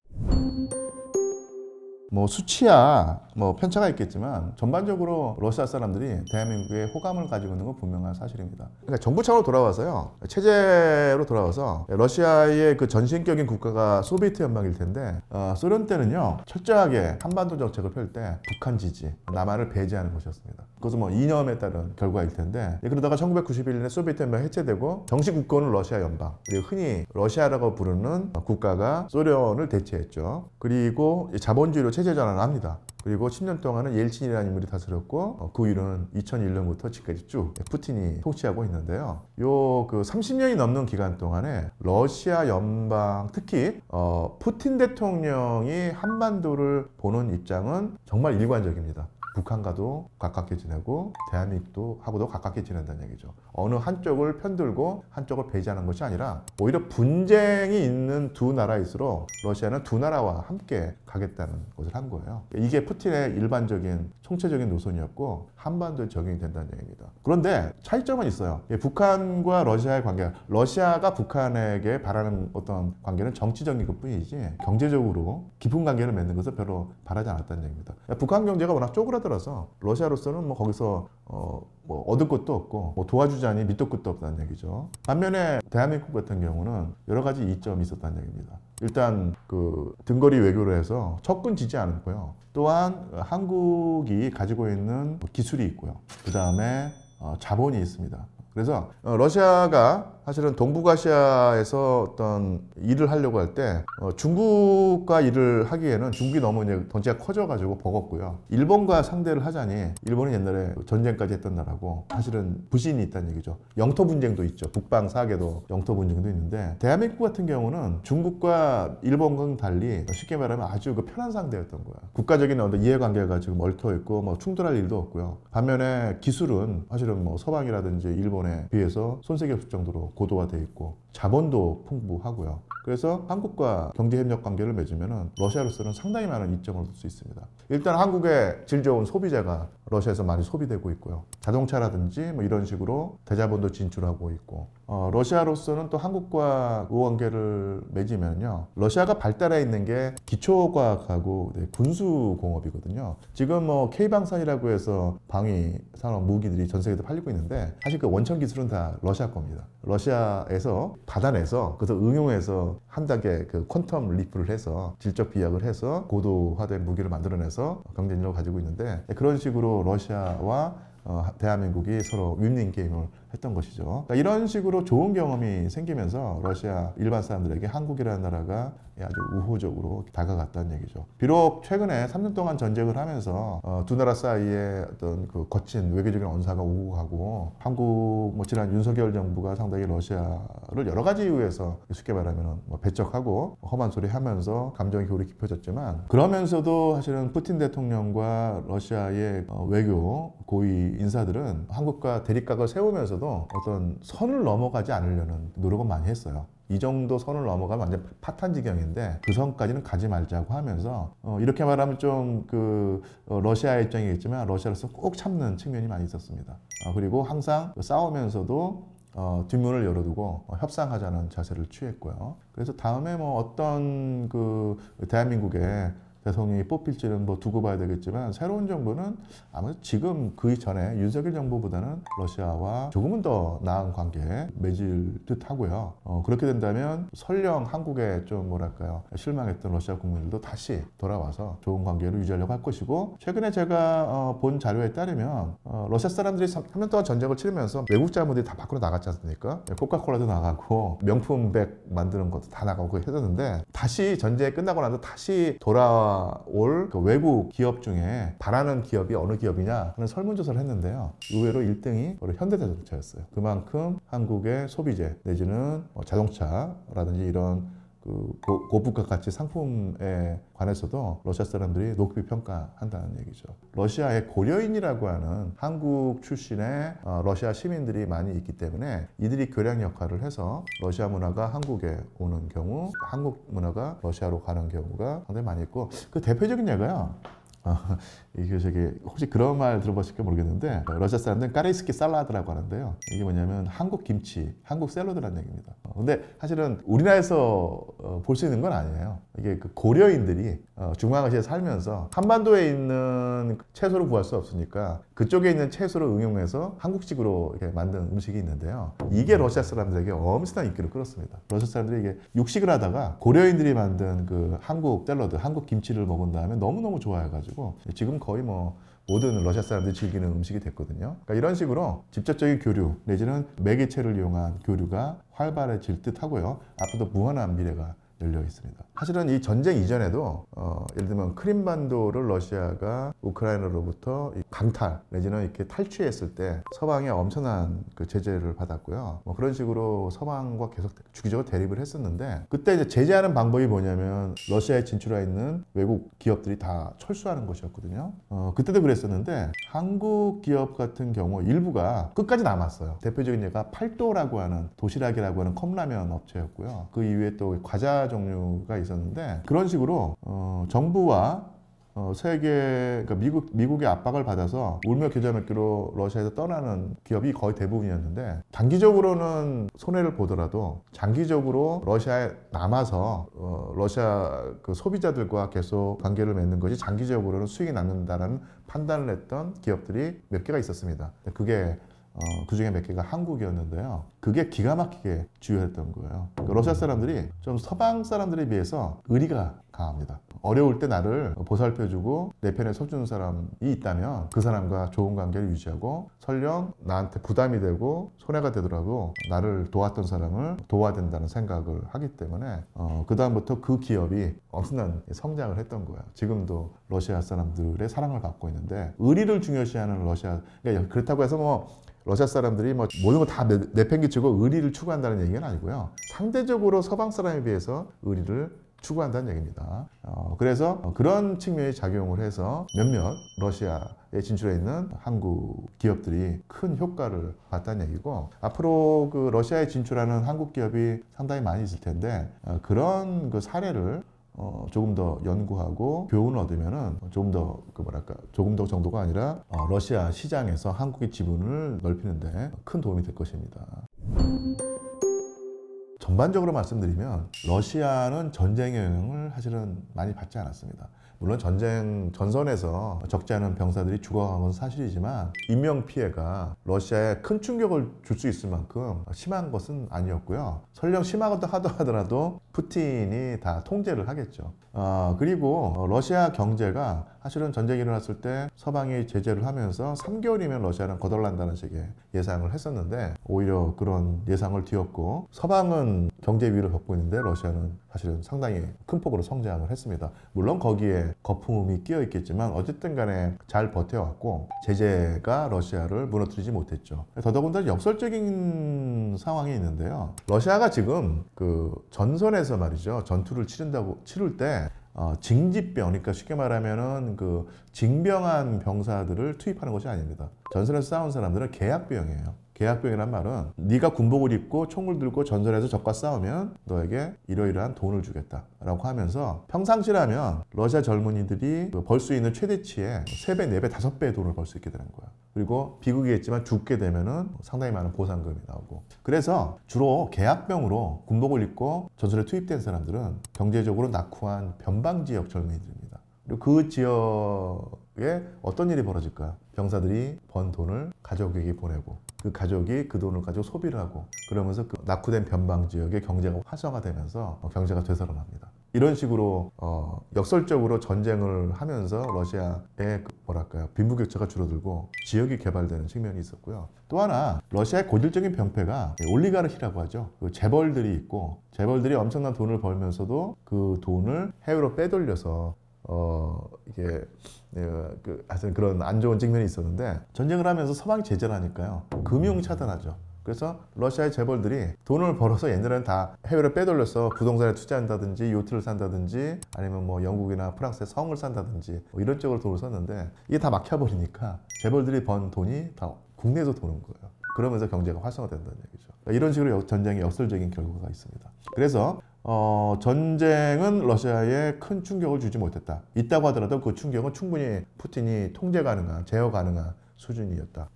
뭐 수치야 뭐 편차가 있겠지만 전반적으로 러시아 사람들이 대한민국에 호감을 가지고 있는 건 분명한 사실입니다. 그러니까 정부 차원으로 돌아와서요. 체제로 돌아와서 러시아의 그 전신격인 국가가 소비에트 연방일 텐데 소련 때는요. 철저하게 한반도 정책을 펼 때 북한 지지, 남한을 배제하는 것이었습니다. 그것은 뭐 이념에 따른 결과일 텐데 그러다가 1991년에 소비에트 연방이 해체되고 정식 국권은 러시아 연방 그리고 흔히 러시아라고 부르는 국가가 소련을 대체했죠. 그리고 자본주의로 체제 전환을 합니다. 그리고 10년 동안은 옐친이라는 인물이 다스렸고 그 이후로는 2001년부터 지금까지 쭉 푸틴이 통치하고 있는데요. 요 그 30년이 넘는 기간 동안에 러시아 연방 특히 푸틴 대통령이 한반도를 보는 입장은 정말 일관적입니다. 북한과도 가깝게 지내고 대한민국도 하고도 가깝게 지낸다는 얘기죠. 어느 한쪽을 편들고 한쪽을 배제하는 것이 아니라 오히려 분쟁이 있는 두 나라일수록 러시아는 두 나라와 함께 가겠다는 것을 한 거예요. 이게 푸틴의 일반적인 총체적인 노선이었고 한반도에 적용이 된다는 얘기입니다. 그런데 차이점은 있어요. 북한과 러시아의 관계, 러시아가 북한에게 바라는 어떤 관계는 정치적인 것뿐이지 경제적으로 깊은 관계를 맺는 것을 별로 바라지 않았다는 얘기입니다. 북한 경제가 워낙 쪼그라들어서 러시아로서는 뭐 거기서 뭐 얻을 것도 없고 뭐 도와주자니 밑도 끝도 없다는 얘기죠. 반면에 대한민국 같은 경우는 여러 가지 이점이 있었다는 얘기입니다. 일단 그 등거리 외교를 해서 접근지지 않고요. 또한 한국이 가지고 있는 기술이 있고요. 그 다음에 자본이 있습니다. 그래서 러시아가 사실은 동북아시아에서 어떤 일을 하려고 할 때 중국과 일을 하기에는 중국이 너무 이제 덩치가 커져가지고 버겁고요. 일본과 상대를 하자니 일본은 옛날에 전쟁까지 했던 나라고 사실은 부신이 있다는 얘기죠. 영토 분쟁도 있죠. 북방 사계도 영토 분쟁도 있는데 대한민국 같은 경우는 중국과 일본과는 달리 쉽게 말하면 아주 그 편한 상대였던 거야. 국가적인 어떤 이해관계가 지금 얽혀 있고 뭐 충돌할 일도 없고요. 반면에 기술은 사실은 뭐 서방이라든지 일본에 비해서 손색이 없을 정도로 고도화되어 있고 자본도 풍부하고요. 그래서 한국과 경제협력 관계를 맺으면 러시아로서는 상당히 많은 이점을 얻을 수 있습니다. 일단 한국의 질 좋은 소비재가 러시아에서 많이 소비되고 있고요. 자동차라든지 뭐 이런 식으로 대자본도 진출하고 있고 러시아로서는 또 한국과 우호관계를 맺으면요. 러시아가 발달해 있는 게 기초과학하고 군수공업이거든요. 지금 뭐 K방산이라고 해서 방위 산업 무기들이 전 세계에 팔리고 있는데 사실 그 원천 기술은 다 러시아 겁니다. 러시아에서 받아내서 그래서 응용해서 한 단계 그 퀀텀 리프를 해서 질적 비약을 해서 고도화된 무기를 만들어내서 경쟁력을 가지고 있는데 그런 식으로 러시아와 대한민국이 서로 윈윈 게임을 했던 것이죠. 그러니까 이런 식으로 좋은 경험이 생기면서 러시아 일반 사람들에게 한국이라는 나라가 아주 우호적으로 다가갔다는 얘기죠. 비록 최근에 3년 동안 전쟁을 하면서 두 나라 사이에 어떤 그 거친 외교적인 언사가 오고 가고 한국 뭐 지난 윤석열 정부가 상당히 러시아를 여러 가지 이유에서 쉽게 말하면 뭐 배척하고 험한 소리 하면서 감정의 교울이 깊어졌지만 그러면서도 사실은 푸틴 대통령과 러시아의 외교 고위 인사들은 한국과 대립각을 세우면서도 어떤 선을 넘어가지 않으려는 노력은 많이 했어요. 이 정도 선을 넘어가면 완전 파탄 지경인데 그 선까지는 가지 말자고 하면서 이렇게 말하면 좀 그 러시아의 입장이겠지만 러시아로서 꼭 참는 측면이 많이 있었습니다. 그리고 항상 싸우면서도 뒷문을 열어두고 협상하자는 자세를 취했고요. 그래서 다음에 뭐 어떤 그 대한민국의 대통령이 뽑힐지는 뭐 두고 봐야 되겠지만 새로운 정부는 아무래도 지금 그 전에 윤석열 정부보다는 러시아와 조금은 더 나은 관계에 맺을 듯 하고요. 그렇게 된다면 설령 한국에 좀 뭐랄까요 실망했던 러시아 국민들도 다시 돌아와서 좋은 관계를 유지하려고 할 것이고, 최근에 제가 본 자료에 따르면 러시아 사람들이 3년 동안 전쟁을 치르면서 외국 자문들이 다 밖으로 나갔지 않습니까? 코카콜라도 나가고 명품백 만드는 것도 다 나가고 했었는데, 다시 전쟁이 끝나고 나서 다시 돌아올 그 외국 기업 중에 바라는 기업이 어느 기업이냐 하는 설문조사를 했는데요. 의외로 1등이 바로 현대자동차였어요. 그만큼 한국의 소비재 내지는 자동차라든지 이런 고부가 가치 상품에 관해서도 러시아 사람들이 높이 평가한다는 얘기죠. 러시아의 고려인이라고 하는 한국 출신의 러시아 시민들이 많이 있기 때문에 이들이 교량 역할을 해서 러시아 문화가 한국에 오는 경우, 한국 문화가 러시아로 가는 경우가 상당히 많이 있고, 그 대표적인 예가요. 이게 저기 혹시 그런 말 들어보실까 모르겠는데, 러시아 사람들은 까레이스키 살라드라고 하는데요. 이게 뭐냐면 한국 김치, 한국 샐러드라는 얘기입니다. 근데 사실은 우리나라에서 볼 수 있는 건 아니에요. 이게 그 고려인들이 중앙아시아에 살면서 한반도에 있는 채소를 구할 수 없으니까 그쪽에 있는 채소를 응용해서 한국식으로 이렇게 만든 음식이 있는데요. 이게 러시아 사람들에게 엄청난 인기를 끌었습니다. 러시아 사람들이 이게 육식을 하다가 고려인들이 만든 그 한국 샐러드, 한국 김치를 먹은 다음에 너무너무 좋아해가지고 지금 거의 뭐 모든 러시아 사람들이 즐기는 음식이 됐거든요. 그러니까 이런 식으로 직접적인 교류 내지는 매개체를 이용한 교류가 활발해질 듯 하고요. 앞으로도 무한한 미래가 열려 있습니다. 사실은 이 전쟁 이전에도 예를 들면 크림반도를 러시아가 우크라이나로부터 강탈 내지는 이렇게 탈취했을 때 서방이 엄청난 그 제재를 받았고요. 뭐 그런 식으로 서방과 계속 주기적으로 대립을 했었는데, 그때 이제 제재하는 방법이 뭐냐면 러시아에 진출해 있는 외국 기업들이 다 철수하는 것이었거든요. 그때도 그랬었는데 한국 기업 같은 경우 일부가 끝까지 남았어요. 대표적인 예가 팔도라고 하는 도시락이라고 하는 컵라면 업체였고요. 그 이후에 또 과자 종류가 있었는데, 그런 식으로 정부와 세계, 그러니까 미국의 압박을 받아서 울며 겨자 먹기로 러시아에서 떠나는 기업이 거의 대부분이었는데, 단기적으로는 손해를 보더라도 장기적으로 러시아에 남아서 러시아 그 소비자들과 계속 관계를 맺는 것이 장기적으로는 수익이 남는다라는 판단을 했던 기업들이 몇 개가 있었습니다. 그게 그 중에 몇 개가 한국이었는데요. 그게 기가 막히게 주요했던 거예요. 그러니까 러시아 사람들이 좀 서방 사람들에 비해서 의리가 강합니다. 어려울 때 나를 보살펴주고 내 편에 서주는 사람이 있다면 그 사람과 좋은 관계를 유지하고, 설령 나한테 부담이 되고 손해가 되더라도 나를 도왔던 사람을 도와야 된다는 생각을 하기 때문에 그 다음부터 그 기업이 엄청난 성장을 했던 거예요. 지금도 러시아 사람들의 사랑을 받고 있는데, 의리를 중요시하는 러시아, 그러니까 그렇다고 해서 뭐 러시아 사람들이 뭐 모든 거 다 내팽개치고 의리를 추구한다는 얘기는 아니고요. 상대적으로 서방 사람에 비해서 의리를 추구한다는 얘기입니다. 그래서 그런 측면이 작용을 해서 몇몇 러시아에 진출해 있는 한국 기업들이 큰 효과를 봤다는 얘기고, 앞으로 그 러시아에 진출하는 한국 기업이 상당히 많이 있을 텐데, 그런 그 사례를 조금 더 연구하고 교훈을 얻으면은 조금 더 조금 더 정도가 아니라 러시아 시장에서 한국의 지분을 넓히는데 큰 도움이 될 것입니다. 전반적으로 말씀드리면 러시아는 전쟁의 영향을 사실은 많이 받지 않았습니다. 물론 전선에서 적지 않은 병사들이 죽어간 건 사실이지만 인명피해가 러시아에 큰 충격을 줄 수 있을 만큼 심한 것은 아니었고요. 설령 심하다 하더라도 푸틴이 다 통제를 하겠죠. 그리고 러시아 경제가 사실은 전쟁이 일어났을 때 서방이 제재를 하면서 3개월이면 러시아는 거덜난다는 식의 예상을 했었는데, 오히려 그런 예상을 뒤엎고 서방은 경제 위기를 겪고 있는데 러시아는 사실은 상당히 큰 폭으로 성장을 했습니다. 물론 거기에 거품이 끼어 있겠지만 어쨌든 간에 잘 버텨왔고 제재가 러시아를 무너뜨리지 못했죠. 더더군다나 역설적인 상황이 있는데요. 러시아가 지금 그 전선에서 말이죠, 전투를 치를 때 징집병, 그러니까 쉽게 말하면은 그 징병한 병사들을 투입하는 것이 아닙니다. 전선에서 싸운 사람들은 계약병이에요. 계약병이란 말은 네가 군복을 입고 총을 들고 전선에서 적과 싸우면 너에게 이러이러한 돈을 주겠다 라고 하면서, 평상시라면 러시아 젊은이들이 벌 수 있는 최대치의 3배, 4배, 5배의 돈을 벌 수 있게 되는 거야. 그리고 비극이겠지만 죽게 되면은 상당히 많은 보상금이 나오고, 그래서 주로 계약병으로 군복을 입고 전선에 투입된 사람들은 경제적으로 낙후한 변방지역 젊은이들입니다. 그리고 그 지역에 어떤 일이 벌어질까? 병사들이 번 돈을 가족에게 보내고 그 가족이 그 돈을 가지고 소비를 하고 그러면서 그 낙후된 변방 지역의 경제가 활성화되면서 경제가 되살아납니다. 이런 식으로 역설적으로 전쟁을 하면서 러시아의 뭐랄까요, 빈부격차가 줄어들고 지역이 개발되는 측면이 있었고요. 또 하나 러시아의 고질적인 병폐가 올리가르히라고 하죠. 그 재벌들이 있고 재벌들이 엄청난 돈을 벌면서도 그 돈을 해외로 빼돌려서 이게 하여튼 그런 안 좋은 측면이 있었는데 전쟁을 하면서 서방이 제재를 하니까요. 금융 차단하죠. 그래서 러시아의 재벌들이 돈을 벌어서 옛날에는 다 해외로 빼돌려서 부동산에 투자한다든지 요트를 산다든지 아니면 뭐 영국이나 프랑스의 성을 산다든지 뭐 이런 쪽으로 돈을 썼는데 이게 다 막혀버리니까 재벌들이 번 돈이 다 국내에서 도는 거예요. 그러면서 경제가 활성화된다는 얘기죠. 이런 식으로 전쟁의 역설적인 결과가 있습니다. 그래서 전쟁은 러시아에 큰 충격을 주지 못했다. 있다고 하더라도 그 충격은 충분히 푸틴이 통제 가능한, 제어 가능한 수준이었다.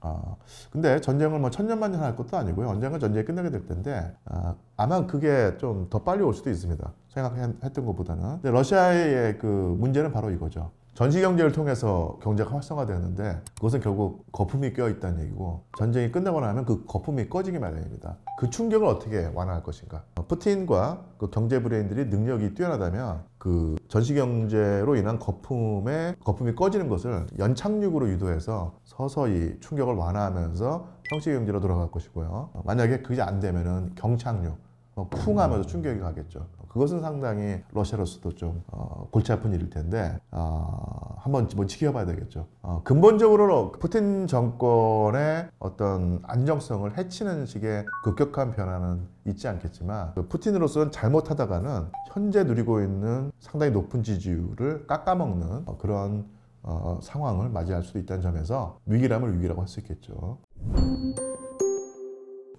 근데 전쟁을 뭐 천년만년 할 것도 아니고요. 언젠가 전쟁이 끝나게 될 텐데 아마 그게 좀 더 빨리 올 수도 있습니다. 생각했던 것보다는. 근데 러시아의 그 문제는 바로 이거죠. 전시 경제를 통해서 경제가 활성화되었는데 그것은 결국 거품이 껴있다는 얘기고 전쟁이 끝나고 나면 그 거품이 꺼지기 마련입니다. 그 충격을 어떻게 완화할 것인가. 푸틴과 그 경제 브레인들이 능력이 뛰어나다면 그 전시 경제로 인한 거품이 꺼지는 것을 연착륙으로 유도해서 서서히 충격을 완화하면서 형식 경제로 돌아갈 것이고요. 만약에 그게 안 되면은 경착륙, 쿵 하면서 충격이 가겠죠. 그것은 상당히 러시아로서도 좀 골치 아픈 일일 텐데 한번 지켜봐야 되겠죠. 근본적으로 푸틴 정권의 어떤 안정성을 해치는 식의 급격한 변화는 있지 않겠지만 푸틴으로서는 잘못하다가는 현재 누리고 있는 상당히 높은 지지율을 깎아먹는 그런 상황을 맞이할 수도 있다는 점에서 위기라면 위기라고 할 수 있겠죠.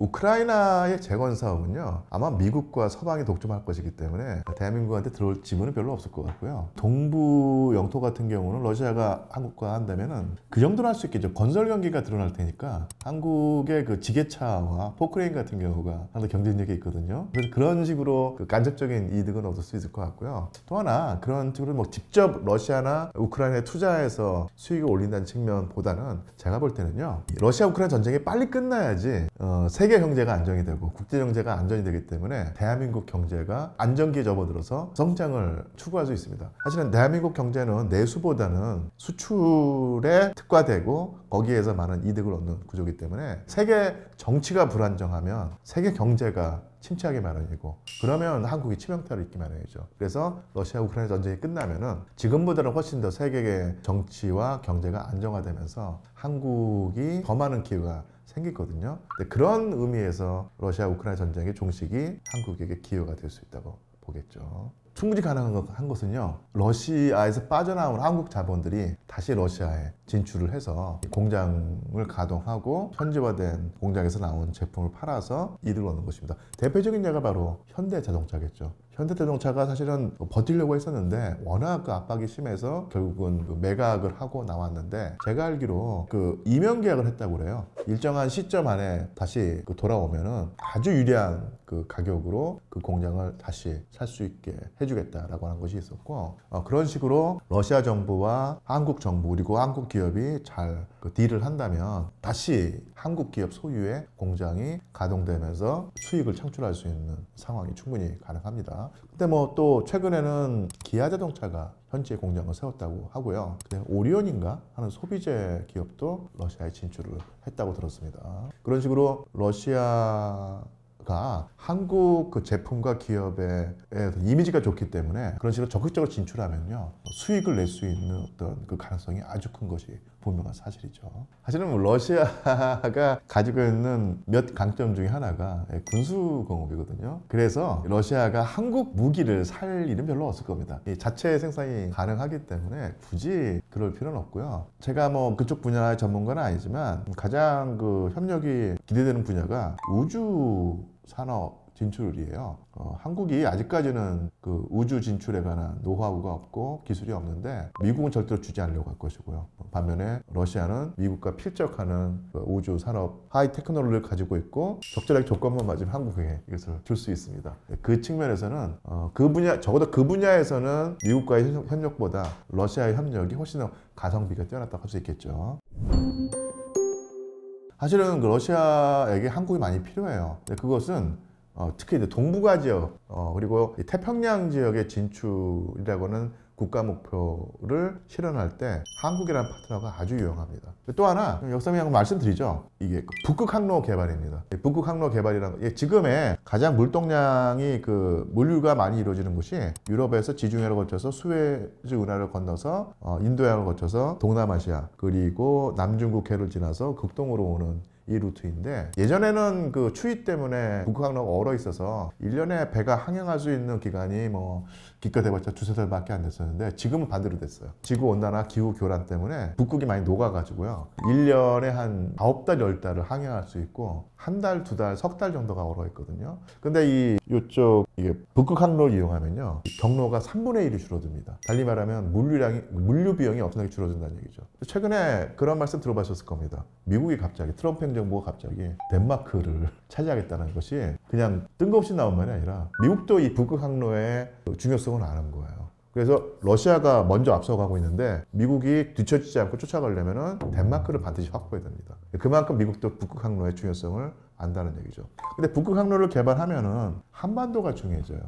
우크라이나의 재건 사업은요 아마 미국과 서방이 독점할 것이기 때문에 대한민국한테 들어올 지분은 별로 없을 것 같고요. 동부 영토 같은 경우는 러시아가 한국과 한다면은 그 정도는 할 수 있겠죠. 건설 경기가 드러날 테니까 한국의 그 지게차와 포크레인 같은 경우가 상당히 경쟁력이 있거든요. 그래서 그런 식으로 그 간접적인 이득은 얻을 수 있을 것 같고요. 또 하나 그런 식으로 뭐 직접 러시아나 우크라이나에 투자해서 수익을 올린다는 측면보다는 제가 볼 때는요 러시아 우크라이나 전쟁이 빨리 끝나야지 세계 경제가 안정이 되고 국제 경제가 안정이 되기 때문에 대한민국 경제가 안정기에 접어들어서 성장을 추구할 수 있습니다. 사실은 대한민국 경제는 내수보다는 수출에 특화되고 거기에서 많은 이득을 얻는 구조이기 때문에 세계 정치가 불안정하면 세계 경제가 침체하기 마련이고 그러면 한국이 치명타를 입기 마련이죠. 그래서 러시아 우크라이나 전쟁이 끝나면은 지금보다는 훨씬 더 세계의 정치와 경제가 안정화되면서 한국이 더 많은 기회가 생기거든요. 근데 그런 의미에서 러시아 우크라이나 전쟁의 종식이 한국에게 기회가 될 수 있다고 보겠죠. 충분히 가능한 것은요 러시아에서 빠져나온 한국 자본들이 다시 러시아에 진출을 해서 공장을 가동하고 현지화된 공장에서 나온 제품을 팔아서 이득을 얻는 것입니다. 대표적인 예가 바로 현대자동차겠죠. 현대자동차가 사실은 버티려고 했었는데 워낙 그 압박이 심해서 결국은 그 매각을 하고 나왔는데 제가 알기로 그 이명 계약을 했다고 그래요. 일정한 시점 안에 다시 돌아오면은 아주 유리한 그 가격으로 그 공장을 다시 살 수 있게 해주겠다라고 하는 것이 있었고 그런 식으로 러시아 정부와 한국 정부 그리고 한국 기업이 잘 그 딜을 한다면 다시 한국 기업 소유의 공장이 가동되면서 수익을 창출할 수 있는 상황이 충분히 가능합니다. 근데 뭐 또 최근에는 기아 자동차가 현지에 공장을 세웠다고 하고요. 오리온인가 하는 소비재 기업도 러시아에 진출을 했다고 들었습니다. 그런 식으로 러시아가 한국 그 제품과 기업의 이미지가 좋기 때문에 그런 식으로 적극적으로 진출하면요 수익을 낼 수 있는 어떤 그 가능성이 아주 큰 것이 분명한 사실이죠. 사실은 러시아가 가지고 있는 몇 강점 중에 하나가 군수공업이거든요. 그래서 러시아가 한국 무기를 살 일은 별로 없을 겁니다. 이 자체 생산이 가능하기 때문에 굳이 그럴 필요는 없고요. 제가 뭐 그쪽 분야의 전문가는 아니지만 가장 그 협력이 기대되는 분야가 우주 산업 진출이에요. 한국이 아직까지는 그 우주 진출에 관한 노하우가 없고 기술이 없는데 미국은 절대로 주지 않으려고 할 것이고요. 반면에 러시아는 미국과 필적하는 그 우주 산업 하이 테크놀로지를 가지고 있고 적절하게 조건만 맞으면 한국에게 이것을 줄 수 있습니다. 그 측면에서는 그 분야, 적어도 그 분야에서는 미국과의 협력보다 러시아의 협력이 훨씬 더 가성비가 뛰어났다고 할 수 있겠죠. 사실은 그 러시아에게 한국이 많이 필요해요. 그것은 특히 이제 동북아 지역 그리고 태평양 지역의 진출이라고는 국가 목표를 실현할 때 한국이라는 파트너가 아주 유용합니다. 또 하나 역사에 한번 말씀드리죠. 이게 북극 항로 개발입니다. 북극 항로 개발이라는 거, 지금의 가장 물동량이 그 물류가 많이 이루어지는 곳이 유럽에서 지중해를 거쳐서 수에즈 운하를 건너서 인도양을 거쳐서 동남아시아 그리고 남중국해를 지나서 극동으로 오는 이 루트인데, 예전에는 그 추위 때문에 북극 항로가 얼어 있어서 1년에 배가 항행할 수 있는 기간이 뭐 기껏 해봤자 두세 달밖에 안 됐었는데 지금은 반대로 됐어요. 지구온난화 기후 교란 때문에 북극이 많이 녹아가지고요 1년에 한 9달 10달을 항행할 수 있고 한 달, 두 달, 석 달 정도가 얼어 있거든요. 근데 이쪽 이게 북극 항로를 이용하면요 경로가 3분의 1이 줄어듭니다. 달리 말하면 물류 비용이 엄청나게 줄어든다는 얘기죠. 최근에 그런 말씀 들어보셨을 겁니다. 미국이 갑자기 트럼프 행정부가 갑자기 덴마크를 차지하겠다는 것이 그냥 뜬금없이 나온 말이 아니라 미국도 이 북극 항로의 중요성을 아는 거예요. 그래서 러시아가 먼저 앞서가고 있는데 미국이 뒤처지지 않고 쫓아가려면 덴마크를 반드시 확보해야 됩니다. 그만큼 미국도 북극 항로의 중요성을 안다는 얘기죠. 근데 북극 항로를 개발하면은 한반도가 중요해져요.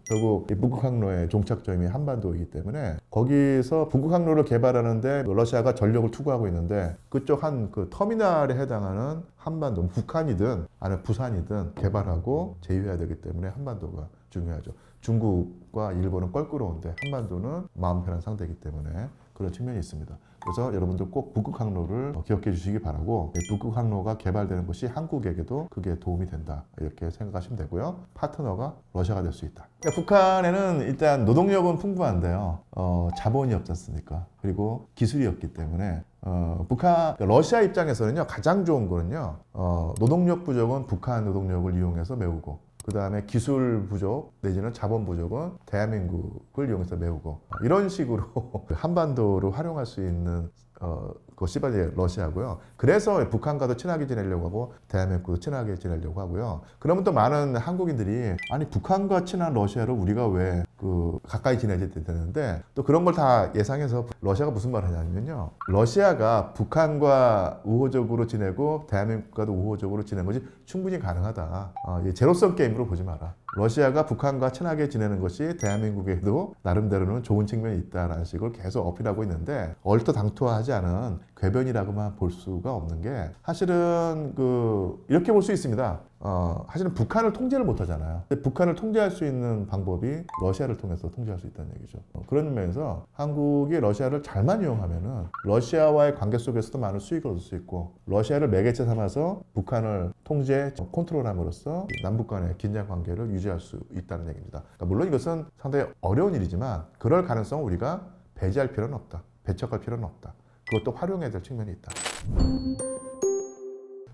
결국 이 북극 항로의 종착점이 한반도이기 때문에 거기서 북극 항로를 개발하는데 러시아가 전력을 투구하고 있는데 그쪽 한 그 터미널에 해당하는 한반도, 북한이든 아니면 부산이든 개발하고 제휴해야 되기 때문에 한반도가 중요하죠. 중국과 일본은 껄끄러운데 한반도는 마음 편한 상대이기 때문에 그런 측면이 있습니다. 그래서 여러분들 꼭 북극 항로를 기억해 주시기 바라고, 북극 항로가 개발되는 것이 한국에게도 그게 도움이 된다 이렇게 생각하시면 되고요. 파트너가 러시아가 될 수 있다. 그러니까 북한에는 일단 노동력은 풍부한데요 자본이 없지 않습니까? 그리고 기술이 없기 때문에 러시아 입장에서는요 가장 좋은 거는요 노동력 부족은 북한 노동력을 이용해서 메우고, 그 다음에 기술 부족 내지는 자본 부족은 대한민국을 이용해서 메우고, 이런 식으로 한반도를 활용할 수 있는 것이 바로 러시아고요. 그래서 북한과도 친하게 지내려고 하고 대한민국도 친하게 지내려고 하고요. 그러면 또 많은 한국인들이 아니 북한과 친한 러시아를 우리가 왜 가까이 지내야 되는데, 또 그런 걸 다 예상해서 러시아가 무슨 말을 하냐면요 러시아가 북한과 우호적으로 지내고 대한민국과도 우호적으로 지내는 것이 충분히 가능하다. 제로섬 게임으로 보지 마라. 러시아가 북한과 친하게 지내는 것이 대한민국에도 나름대로는 좋은 측면이 있다는 식으로 계속 어필하고 있는데, 얼토당토하지 않은 궤변이라고만 볼 수가 없는 게, 사실은 이렇게 볼 수 있습니다. 사실은 북한을 통제를 못 하잖아요. 근데 북한을 통제할 수 있는 방법이 러시아를 통해서 통제할 수 있다는 얘기죠. 그런 면에서 한국이 러시아를 잘만 이용하면은 러시아와의 관계 속에서도 많은 수익을 얻을 수 있고, 러시아를 매개체 삼아서 북한을 통제, 컨트롤함으로써 남북 간의 긴장 관계를 유지할 수 있다는 얘기입니다. 그러니까 물론 이것은 상당히 어려운 일이지만 그럴 가능성은 우리가 배제할 필요는 없다. 배척할 필요는 없다. 그것도 활용해야 될 측면이 있다.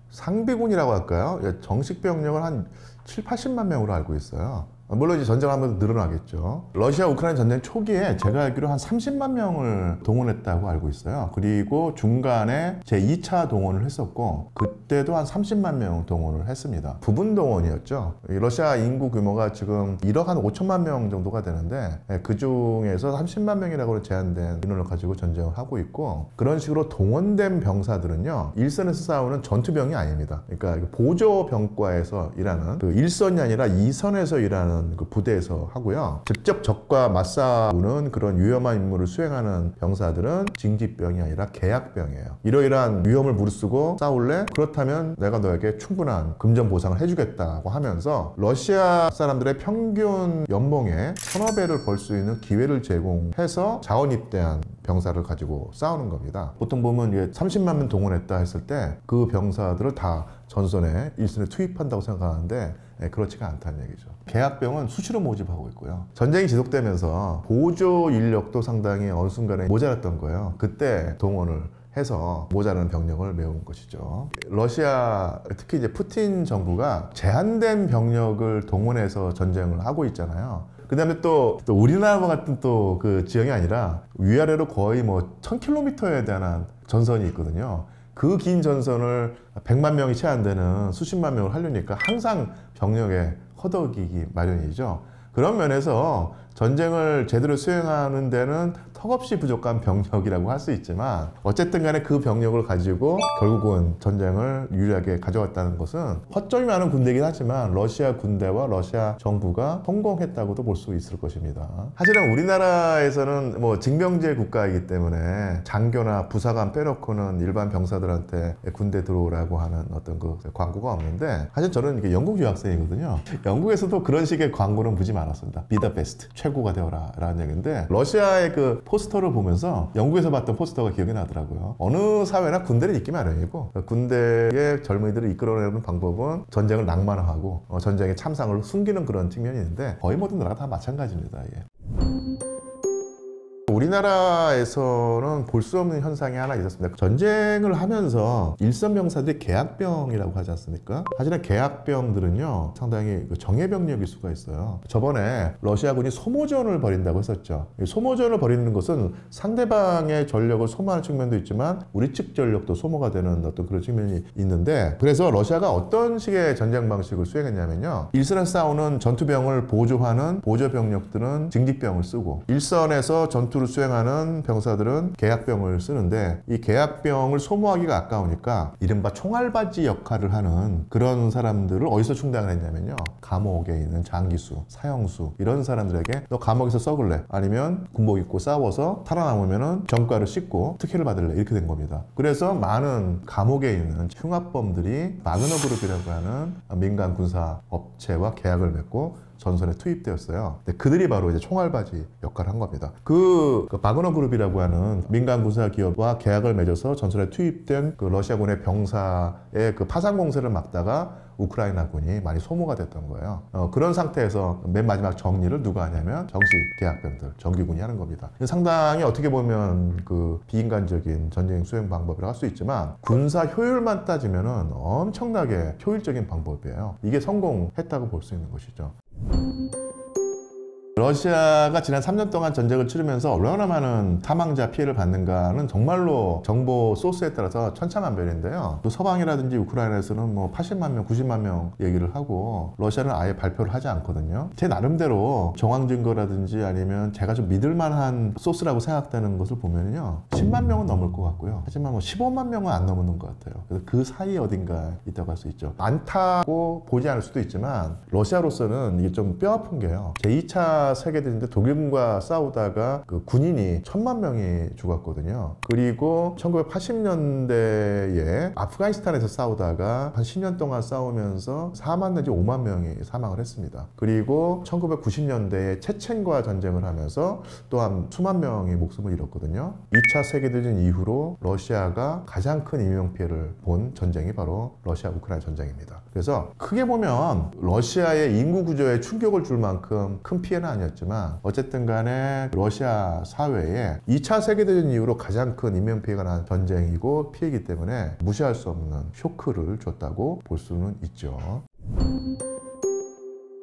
상비군이라고 할까요? 정식 병력을 한 7, 80만 명으로 알고 있어요. 물론 이제 전쟁하면서 늘어나겠죠. 러시아 우크라이나 전쟁 초기에 제가 알기로 한 30만 명을 동원했다고 알고 있어요. 그리고 중간에 제 2차 동원을 했었고 그때도 한 30만 명 동원을 했습니다. 부분 동원이었죠. 러시아 인구 규모가 지금 1억 한 5천만 명 정도가 되는데 그 중에서 30만 명이라고 제한된 인원을 가지고 전쟁을 하고 있고, 그런 식으로 동원된 병사들은요 일선에서 싸우는 전투병이 아닙니다. 그러니까 보조병과에서 일하는 일선이 아니라 2선에서 일하는 그 부대에서 하고요. 직접 적과 맞싸우는 그런 위험한 임무를 수행하는 병사들은 징집병이 아니라 계약병이에요. 이러이러한 위험을 무릅쓰고 싸울래? 그렇다면 내가 너에게 충분한 금전 보상을 해주겠다고 하면서 러시아 사람들의 평균 연봉의 1,000여 배를 벌 수 있는 기회를 제공해서 자원 입대한 병사를 가지고 싸우는 겁니다. 보통 보면 30만 명 동원했다 했을 때 그 병사들을 다 전선에 일선에 투입한다고 생각하는데 그렇지가 않다는 얘기죠. 계약병은 수시로 모집하고 있고요. 전쟁이 지속되면서 보조 인력도 상당히 어느 순간에 모자랐던 거예요. 그때 동원을 해서 모자라는 병력을 메운 것이죠. 러시아, 특히 이제 푸틴 정부가 제한된 병력을 동원해서 전쟁을 하고 있잖아요. 그 다음에 또 우리나라와 같은 또 그 지형이 아니라 위아래로 거의 뭐 1000km에 대한 전선이 있거든요. 그 긴 전선을 100만 명이 채 안 되는 수십만 명을 하려니까 항상 병력에 허덕이기 마련이죠. 그런 면에서 전쟁을 제대로 수행하는 데는 턱없이 부족한 병력이라고 할 수 있지만 어쨌든 간에 그 병력을 가지고 결국은 전쟁을 유리하게 가져왔다는 것은 허점이 많은 군대이긴 하지만 러시아 군대와 러시아 정부가 성공했다고도 볼 수 있을 것입니다. 하지만 우리나라에서는 뭐 징병제 국가이기 때문에 장교나 부사관 빼놓고는 일반 병사들한테 군대 들어오라고 하는 어떤 그 광고가 없는데, 사실 저는 이게 영국 유학생이거든요. 영국에서도 그런 식의 광고는 무지 많았습니다. Be the best, 최고가 되어라 라는 얘기인데, 러시아의 그 포스터를 보면서 영국에서 봤던 포스터가 기억이 나더라고요. 어느 사회나 군대를 있기 마련이고, 군대의 젊은이들을 이끌어내는 방법은 전쟁을 낭만화하고 전쟁의 참상을 숨기는 그런 측면이 있는데, 거의 모든 나라가 다 마찬가지입니다. 예. 우리나라에서는 볼 수 없는 현상이 하나 있었습니다. 전쟁을 하면서 일선 병사들이 계약병이라고 하지 않습니까? 하지만 계약병들은요, 상당히 정예병력일 수가 있어요. 저번에 러시아군이 소모전을 벌인다고 했었죠. 소모전을 벌이는 것은 상대방의 전력을 소모하는 측면도 있지만 우리 측 전력도 소모가 되는 어떤 그런 측면이 있는데, 그래서 러시아가 어떤 식의 전쟁 방식을 수행했냐면요, 일선에서 싸우는 전투병을 보조하는 보조병력들은 징집병을 쓰고, 일선에서 전투를 수행하는 병사들은 계약병을 쓰는데, 이 계약병을 소모하기가 아까우니까 이른바 총알바지 역할을 하는 그런 사람들을 어디서 충당을 했냐면요, 감옥에 있는 장기수, 사형수 이런 사람들에게 너 감옥에서 썩을래? 아니면 군복 입고 싸워서 살아남으면 전과를 씻고 특혜를 받을래? 이렇게 된 겁니다. 그래서 많은 감옥에 있는 흉악범들이 바그너 그룹이라고 하는 민간 군사 업체와 계약을 맺고 전선에 투입되었어요. 근데 그들이 바로 이제 총알바지 역할을 한 겁니다. 그 바그너 그룹이라고 하는 민간 군사 기업과 계약을 맺어서 전선에 투입된 그 러시아군의 병사의 그 파상 공세를 막다가 우크라이나군이 많이 소모가 됐던 거예요. 그런 상태에서 맨 마지막 정리를 누가 하냐면 정식 계약병들, 정규군이 하는 겁니다. 상당히 어떻게 보면 그 비인간적인 전쟁 수행 방법이라고 할 수 있지만, 군사 효율만 따지면은 엄청나게 효율적인 방법이에요. 이게 성공했다고 볼 수 있는 것이죠. 러시아가 지난 3년 동안 전쟁을 치르면서 얼마나 많은 사망자 피해를 받는가는 정말로 정보 소스에 따라서 천차만별인데요. 또 서방이라든지 우크라이나에서는 뭐 80만 명, 90만 명 얘기를 하고, 러시아는 아예 발표를 하지 않거든요. 제 나름대로 정황 증거라든지 아니면 제가 좀 믿을 만한 소스라고 생각되는 것을 보면요, 10만 명은 넘을 것 같고요. 하지만 뭐 15만 명은 안 넘는 것 같아요. 그래서 그 사이 어딘가 있다고 할 수 있죠. 많다고 보지 않을 수도 있지만 러시아로서는 이게 좀 뼈아픈 게요, 제2차 세계대전인데 독일군과 싸우다가 그 군인이 1000만 명이 죽었거든요. 그리고 1980년대에 아프가니스탄에서 싸우다가 한 10년 동안 싸우면서 4만 내지 5만 명이 사망을 했습니다. 그리고 1990년대에 체첸과 전쟁을 하면서 또한 수만 명이 목숨을 잃었거든요. 2차 세계대전 이후로 러시아가 가장 큰 인명피해를 본 전쟁이 바로 러시아 우크라이나 전쟁입니다. 그래서 크게 보면 러시아의 인구 구조에 충격을 줄 만큼 큰 피해는 아니었지만, 어쨌든 간에 러시아 사회에 2차 세계대전 이후로 가장 큰 인명피해가 난 전쟁이고 피해이기 때문에 무시할 수 없는 쇼크를 줬다고 볼 수는 있죠.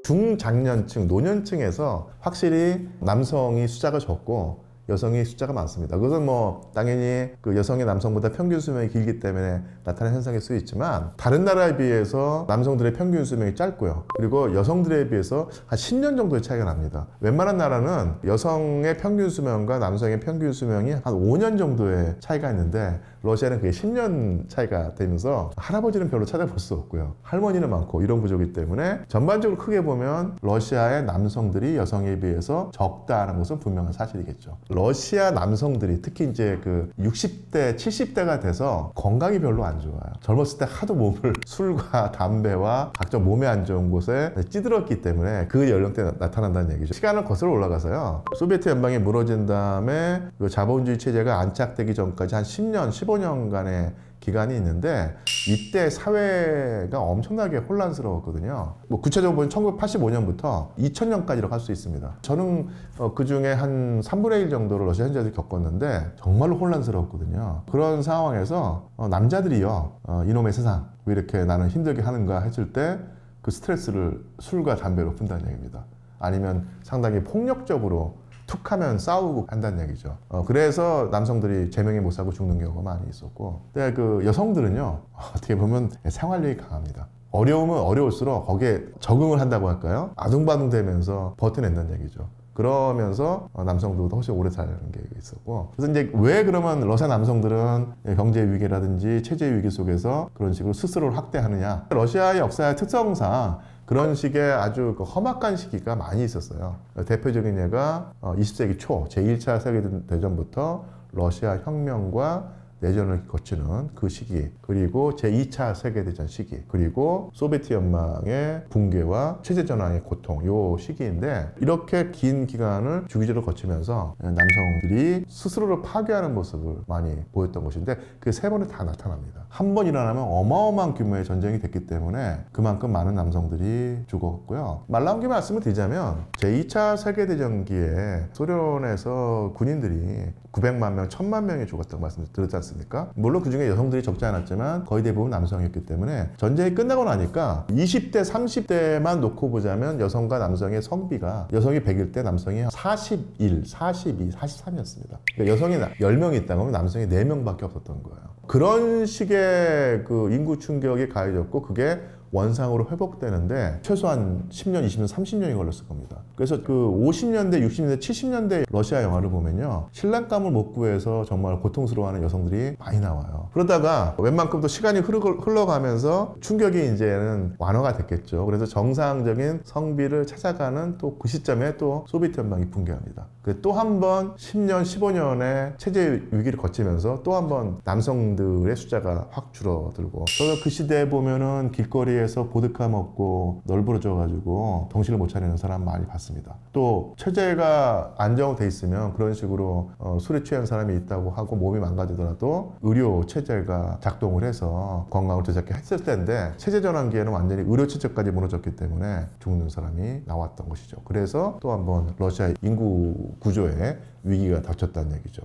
중장년층, 노년층에서 확실히 남성이 숫자가 적고 여성이 숫자가 많습니다. 그것은 뭐 당연히 그 여성이 남성보다 평균 수명이 길기 때문에 나타나는 현상일 수 있지만, 다른 나라에 비해서 남성들의 평균 수명이 짧고요, 그리고 여성들에 비해서 한 10년 정도의 차이가 납니다. 웬만한 나라는 여성의 평균 수명과 남성의 평균 수명이 한 5년 정도의 차이가 있는데, 러시아는 그게 10년 차이가 되면서 할아버지는 별로 찾아볼 수 없고요, 할머니는 많고 이런 구조이기 때문에 전반적으로 크게 보면 러시아의 남성들이 여성에 비해서 적다는 것은 분명한 사실이겠죠. 러시아 남성들이 특히 이제 그 60대, 70대가 돼서 건강이 별로 안 좋아요. 젊었을 때 하도 몸을 술과 담배와 각종 몸에 안 좋은 곳에 찌들었기 때문에 그 연령대에 나타난다는 얘기죠. 시간을 거슬러 올라가서요, 소비에트 연방이 무너진 다음에 그 자본주의 체제가 안착되기 전까지 한 10년, 15년간의 기간이 있는데 이때 사회가 엄청나게 혼란스러웠거든요. 뭐 구체적으로 보면 1985년부터 2000년까지라고 할 수 있습니다. 저는 그 중에 한 3분의 1 정도를 러시아 현지에서 겪었는데 정말로 혼란스러웠거든요. 그런 상황에서 남자들이요, 이놈의 세상 왜 이렇게 나는 힘들게 하는가 했을 때 그 스트레스를 술과 담배로 푼다는 얘기입니다. 아니면 상당히 폭력적으로 툭 하면 싸우고 한다는 얘기죠. 그래서 남성들이 제명에 못 살고 죽는 경우가 많이 있었고, 근데 그 여성들은요, 어떻게 보면 생활력이 강합니다. 어려우면 어려울수록 거기에 적응을 한다고 할까요? 아둥바둥 되면서 버텨낸다는 얘기죠. 그러면서 남성들도 훨씬 오래 사는 게 있었고, 그래서 이제 왜 그러면 러시아 남성들은 경제 위기라든지 체제 위기 속에서 그런 식으로 스스로를 학대하느냐? 러시아의 역사의 특성상 그런 식의 아주 험악한 시기가 많이 있었어요. 대표적인 예가 20세기 초 제1차 세계대전부터 러시아 혁명과 내전을 거치는 그 시기, 그리고 제2차 세계대전 시기, 그리고 소비에트 연방의 붕괴와 체제전환의 고통, 요 시기인데, 이렇게 긴 기간을 주기적으로 거치면서 남성들이 스스로를 파괴하는 모습을 많이 보였던 것인데, 그 세 번에 다 나타납니다. 한 번 일어나면 어마어마한 규모의 전쟁이 됐기 때문에 그만큼 많은 남성들이 죽었고요. 말 나온 김에 말씀을 드리자면 제2차 세계대전기에 소련에서 군인들이 900만 명, 1000만 명이 죽었다고 말씀드렸지 않습니까? 물론 그 중에 여성들이 적지 않았지만 거의 대부분 남성이었기 때문에 전쟁이 끝나고 나니까 20대, 30대만 놓고 보자면 여성과 남성의 성비가, 여성이 100일 때 남성이 41, 42, 43이었습니다. 그러니까 여성이 10명이 있다고 하면 남성이 4명밖에 없었던 거예요. 그런 식의 그 인구 충격이 가해졌고, 그게 원상으로 회복되는데 최소한 10년, 20년, 30년이 걸렸을 겁니다. 그래서 그 50년대, 60년대, 70년대 러시아 영화를 보면요, 신랑감을 못 구해서 정말 고통스러워하는 여성들이 많이 나와요. 그러다가 웬만큼 또 시간이 흘러가면서 충격이 이제는 완화가 됐겠죠. 그래서 정상적인 성비를 찾아가는 또 그 시점에 또 소비에트 연방이 붕괴합니다. 또 한 번 10년, 15년의 체제 위기를 거치면서 또 한 번 남성들의 숫자가 확 줄어들고, 저도 그 시대에 보면은 길거리에서 보드카 먹고 널브러져가지고 정신을 못 차리는 사람 많이 봤습니다. 또 체제가 안정돼 있으면 그런 식으로 술에 취한 사람이 있다고 하고 몸이 망가지더라도 의료 체제가 작동을 해서 건강을 되찾게 했을 텐데, 체제 전환기에는 완전히 의료 체제까지 무너졌기 때문에 죽는 사람이 나왔던 것이죠. 그래서 또 한 번 러시아 인구 구조에 위기가 닥쳤다는 얘기죠.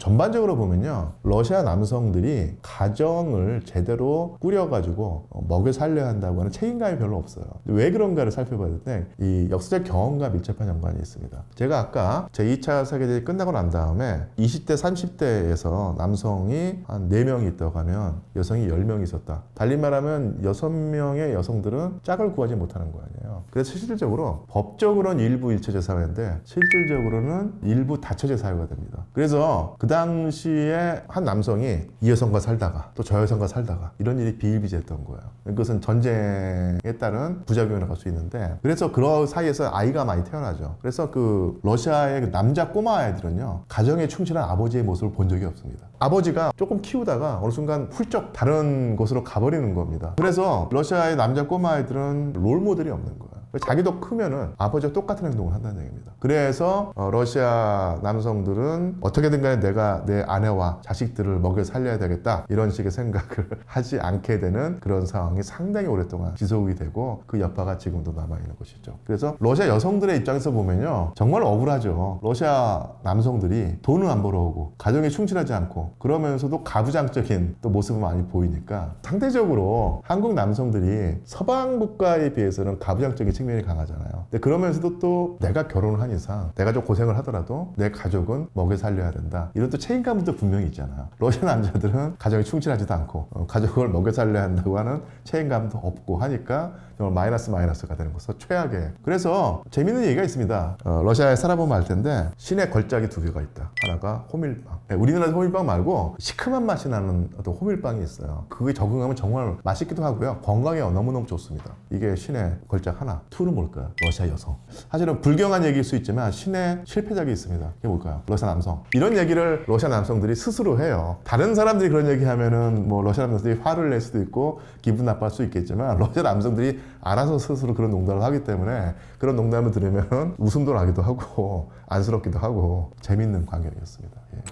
전반적으로 보면요, 러시아 남성들이 가정을 제대로 꾸려가지고 먹여 살려야 한다고 하는 책임감이 별로 없어요. 왜 그런가를 살펴봐야 되는데, 이 역사적 경험과 밀접한 연관이 있습니다. 제가 아까 제2차 세계대전이 끝나고 난 다음에 20대, 30대에서 남성이 한 4명이 있다고 하면 여성이 10명이 있었다. 달리 말하면 6명의 여성들은 짝을 구하지 못하는 거 아니에요. 그래서 실질적으로 법적으로는 일부 일처제 사회인데 실질적으로는 일부 다처제 사회가 됩니다. 그래서 그 당시에 한 남성이 이 여성과 살다가 또 저 여성과 살다가 이런 일이 비일비재했던 거예요. 그것은 전쟁에 따른 부작용이라고 할 수 있는데, 그래서 그런 사이에서 아이가 많이 태어나죠. 그래서 그 러시아의 남자 꼬마 아이들은요, 가정에 충실한 아버지의 모습을 본 적이 없습니다. 아버지가 조금 키우다가 어느 순간 훌쩍 다른 곳으로 가버리는 겁니다. 그래서 러시아의 남자 꼬마 아이들은 롤 모델이 없는 거예요. 자기도 크면은 아버지와 똑같은 행동을 한다는 얘기입니다. 그래서 러시아 남성들은 어떻게든 간에 내가 내 아내와 자식들을 먹여 살려야 되겠다, 이런 식의 생각을 하지 않게 되는 그런 상황이 상당히 오랫동안 지속이 되고, 그 여파가 지금도 남아있는 것이죠. 그래서 러시아 여성들의 입장에서 보면요, 정말 억울하죠. 러시아 남성들이 돈은 안 벌어오고 가정에 충실하지 않고 그러면서도 가부장적인 또 모습을 많이 보이니까, 상대적으로 한국 남성들이 서방 국가에 비해서는 가부장적인 측면이 강하잖아요. 근데 그러면서도 또 내가 결혼을 한 이상 내가 좀 고생을 하더라도 내 가족은 먹여 살려야 된다, 이런 또 책임감도 분명히 있잖아요. 러시아 남자들은 가정에 충실하지도 않고 가족을 먹여 살려야 한다고 하는 책임감도 없고 하니까 정말 마이너스가 되는 것은 최악의. 그래서 재밌는 얘기가 있습니다. 러시아에 살아보면 알 텐데, 시내 걸작이 2개가 있다. 하나가 호밀빵. 우리나라 호밀빵 말고 시큼한 맛이 나는 어떤 호밀빵이 있어요. 그게 적응하면 정말 맛있기도 하고요, 건강에 너무너무 좋습니다. 이게 시내 걸작 하나. 2는 뭘까요? 러시아 여성. 사실은 불경한 얘기일 수 있지만 시내 실패작이 있습니다. 그게 뭘까요? 러시아 남성. 이런 얘기를 러시아 남성들이 스스로 해요. 다른 사람들이 그런 얘기하면은 뭐 러시아 남성들이 화를 낼 수도 있고 기분 나빠할 수 있겠지만, 러시아 남성들이 알아서 스스로 그런 농담을 하기 때문에 그런 농담을 들으면 웃음도 나기도 하고 안쓰럽기도 하고 재밌는 광경이었습니다. 예.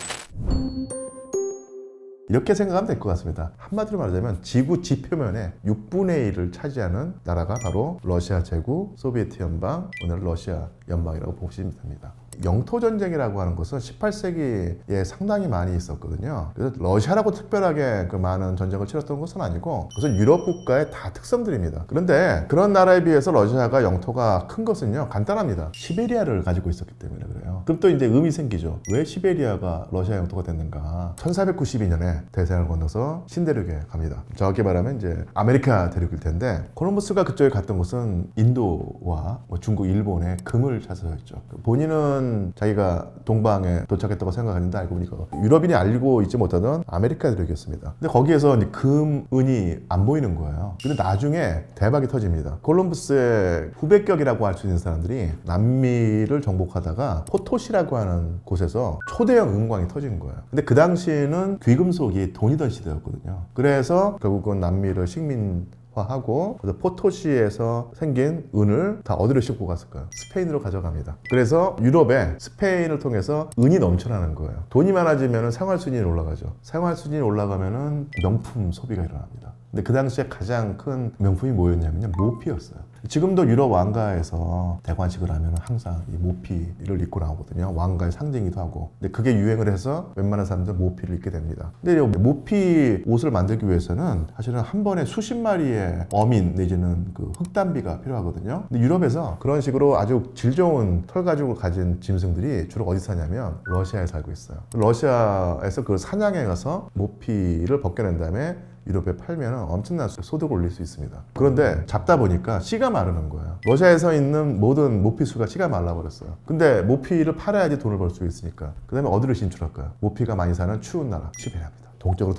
이렇게 생각하면 될 것 같습니다. 한마디로 말하자면 지구 지표면에 6분의 1을 차지하는 나라가 바로 러시아 제국, 소비에트 연방, 오늘 러시아 연방이라고 보시면 됩니다. 영토 전쟁이라고 하는 것은 18세기에 상당히 많이 있었거든요. 그래서 러시아라고 특별하게 그 많은 전쟁을 치렀던 것은 아니고 그것은 유럽 국가의 다 특성들입니다. 그런데 그런 나라에 비해서 러시아가 영토가 큰 것은요 간단합니다. 시베리아를 가지고 있었기 때문에 그래요. 그럼 또 이제 의미 생기죠. 왜 시베리아가 러시아 영토가 됐는가? 1492년에 대서양을 건너서 신대륙에 갑니다. 정확히 말하면 이제 아메리카 대륙일 텐데 콜럼버스가 그쪽에 갔던 곳은 인도와 중국, 일본의 금을 찾아서였죠. 본인은 자기가 동방에 도착했다고 생각했는데 알고 보니까 유럽인이 알고 있지 못하던 아메리카 대륙이었습니다. 근데 거기에서 금, 은이 안 보이는 거예요. 근데 나중에 대박이 터집니다. 콜럼버스의 후배격이라고 할 수 있는 사람들이 남미를 정복하다가 포토시라고 하는 곳에서 초대형 은광이 터지는 거예요. 근데 그 당시에는 귀금속이 돈이던 시대였거든요. 그래서 결국은 남미를 식민화하고 그래서 포토시에서 생긴 은을 다 어디로 싣고 갔을까요? 스페인으로 가져갑니다. 그래서 유럽에 스페인을 통해서 은이 넘쳐나는 거예요. 돈이 많아지면 생활수준이 올라가죠. 생활수준이 올라가면 명품 소비가 일어납니다. 근데 그 당시에 가장 큰 명품이 뭐였냐면요, 모피였어요. 지금도 유럽 왕가에서 대관식을 하면 항상 이 모피를 입고 나오거든요. 왕가의 상징이기도 하고. 근데 그게 유행을 해서 웬만한 사람들은 모피를 입게 됩니다. 근데 모피 옷을 만들기 위해서는 사실은 한 번에 수십 마리의 어민 내지는 그 흙담비가 필요하거든요. 근데 유럽에서 그런 식으로 아주 질 좋은 털 가죽을 가진 짐승들이 주로 어디 사냐면 러시아에 살고 있어요. 러시아에서 그 사냥에 가서 모피를 벗겨낸 다음에 유럽에 팔면 엄청난 소득을 올릴 수 있습니다. 그런데 잡다 보니까 씨가 마르는 거예요. 러시아에서 있는 모든 모피수가 씨가 말라버렸어요. 근데 모피를 팔아야지 돈을 벌 수 있으니까 그 다음에 어디를 진출할까요? 모피가 많이 사는 추운 나라 시베리아입니다. 동쪽으로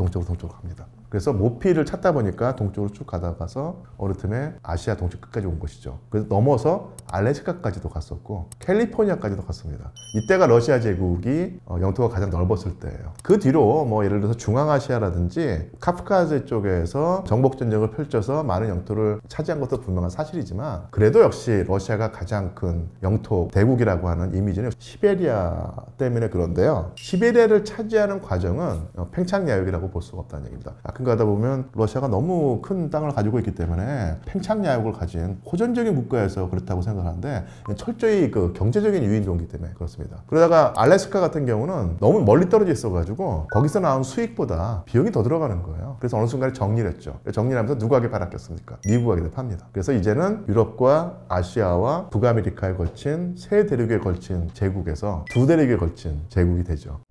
갑니다. 그래서 모피를 찾다 보니까 동쪽으로 쭉 가다가서 어느 틈에 아시아 동쪽 끝까지 온 것이죠. 그래서 넘어서 알래스카까지도 갔었고 캘리포니아까지도 갔습니다. 이때가 러시아 제국이 영토가 가장 넓었을 때예요. 그 뒤로 뭐 예를 들어서 중앙아시아라든지 카프카즈 쪽에서 정복전쟁을 펼쳐서 많은 영토를 차지한 것도 분명한 사실이지만 그래도 역시 러시아가 가장 큰 영토 대국이라고 하는 이미지는 시베리아 때문에 그런데요. 시베리아를 차지하는 과정은 팽창야욕이라고 볼 수가 없다는 얘기입니다. 가끔 가다 보면 러시아가 너무 큰 땅을 가지고 있기 때문에 팽창야욕을 가진 호전적인 국가에서 그렇다고 생각하는데 철저히 그 경제적인 유인동기 때문에 그렇습니다. 그러다가 알래스카 같은 경우는 너무 멀리 떨어져 있어가지고 거기서 나온 수익보다 비용이 더 들어가는 거예요. 그래서 어느 순간에 정리를 했죠. 정리를 하면서 누구에게 팔았겠습니까? 미국에게 팝니다. 그래서 이제는 유럽과 아시아와 북아메리카에 걸친 세 대륙에 걸친 제국에서 두 대륙에 걸친 제국이 되죠.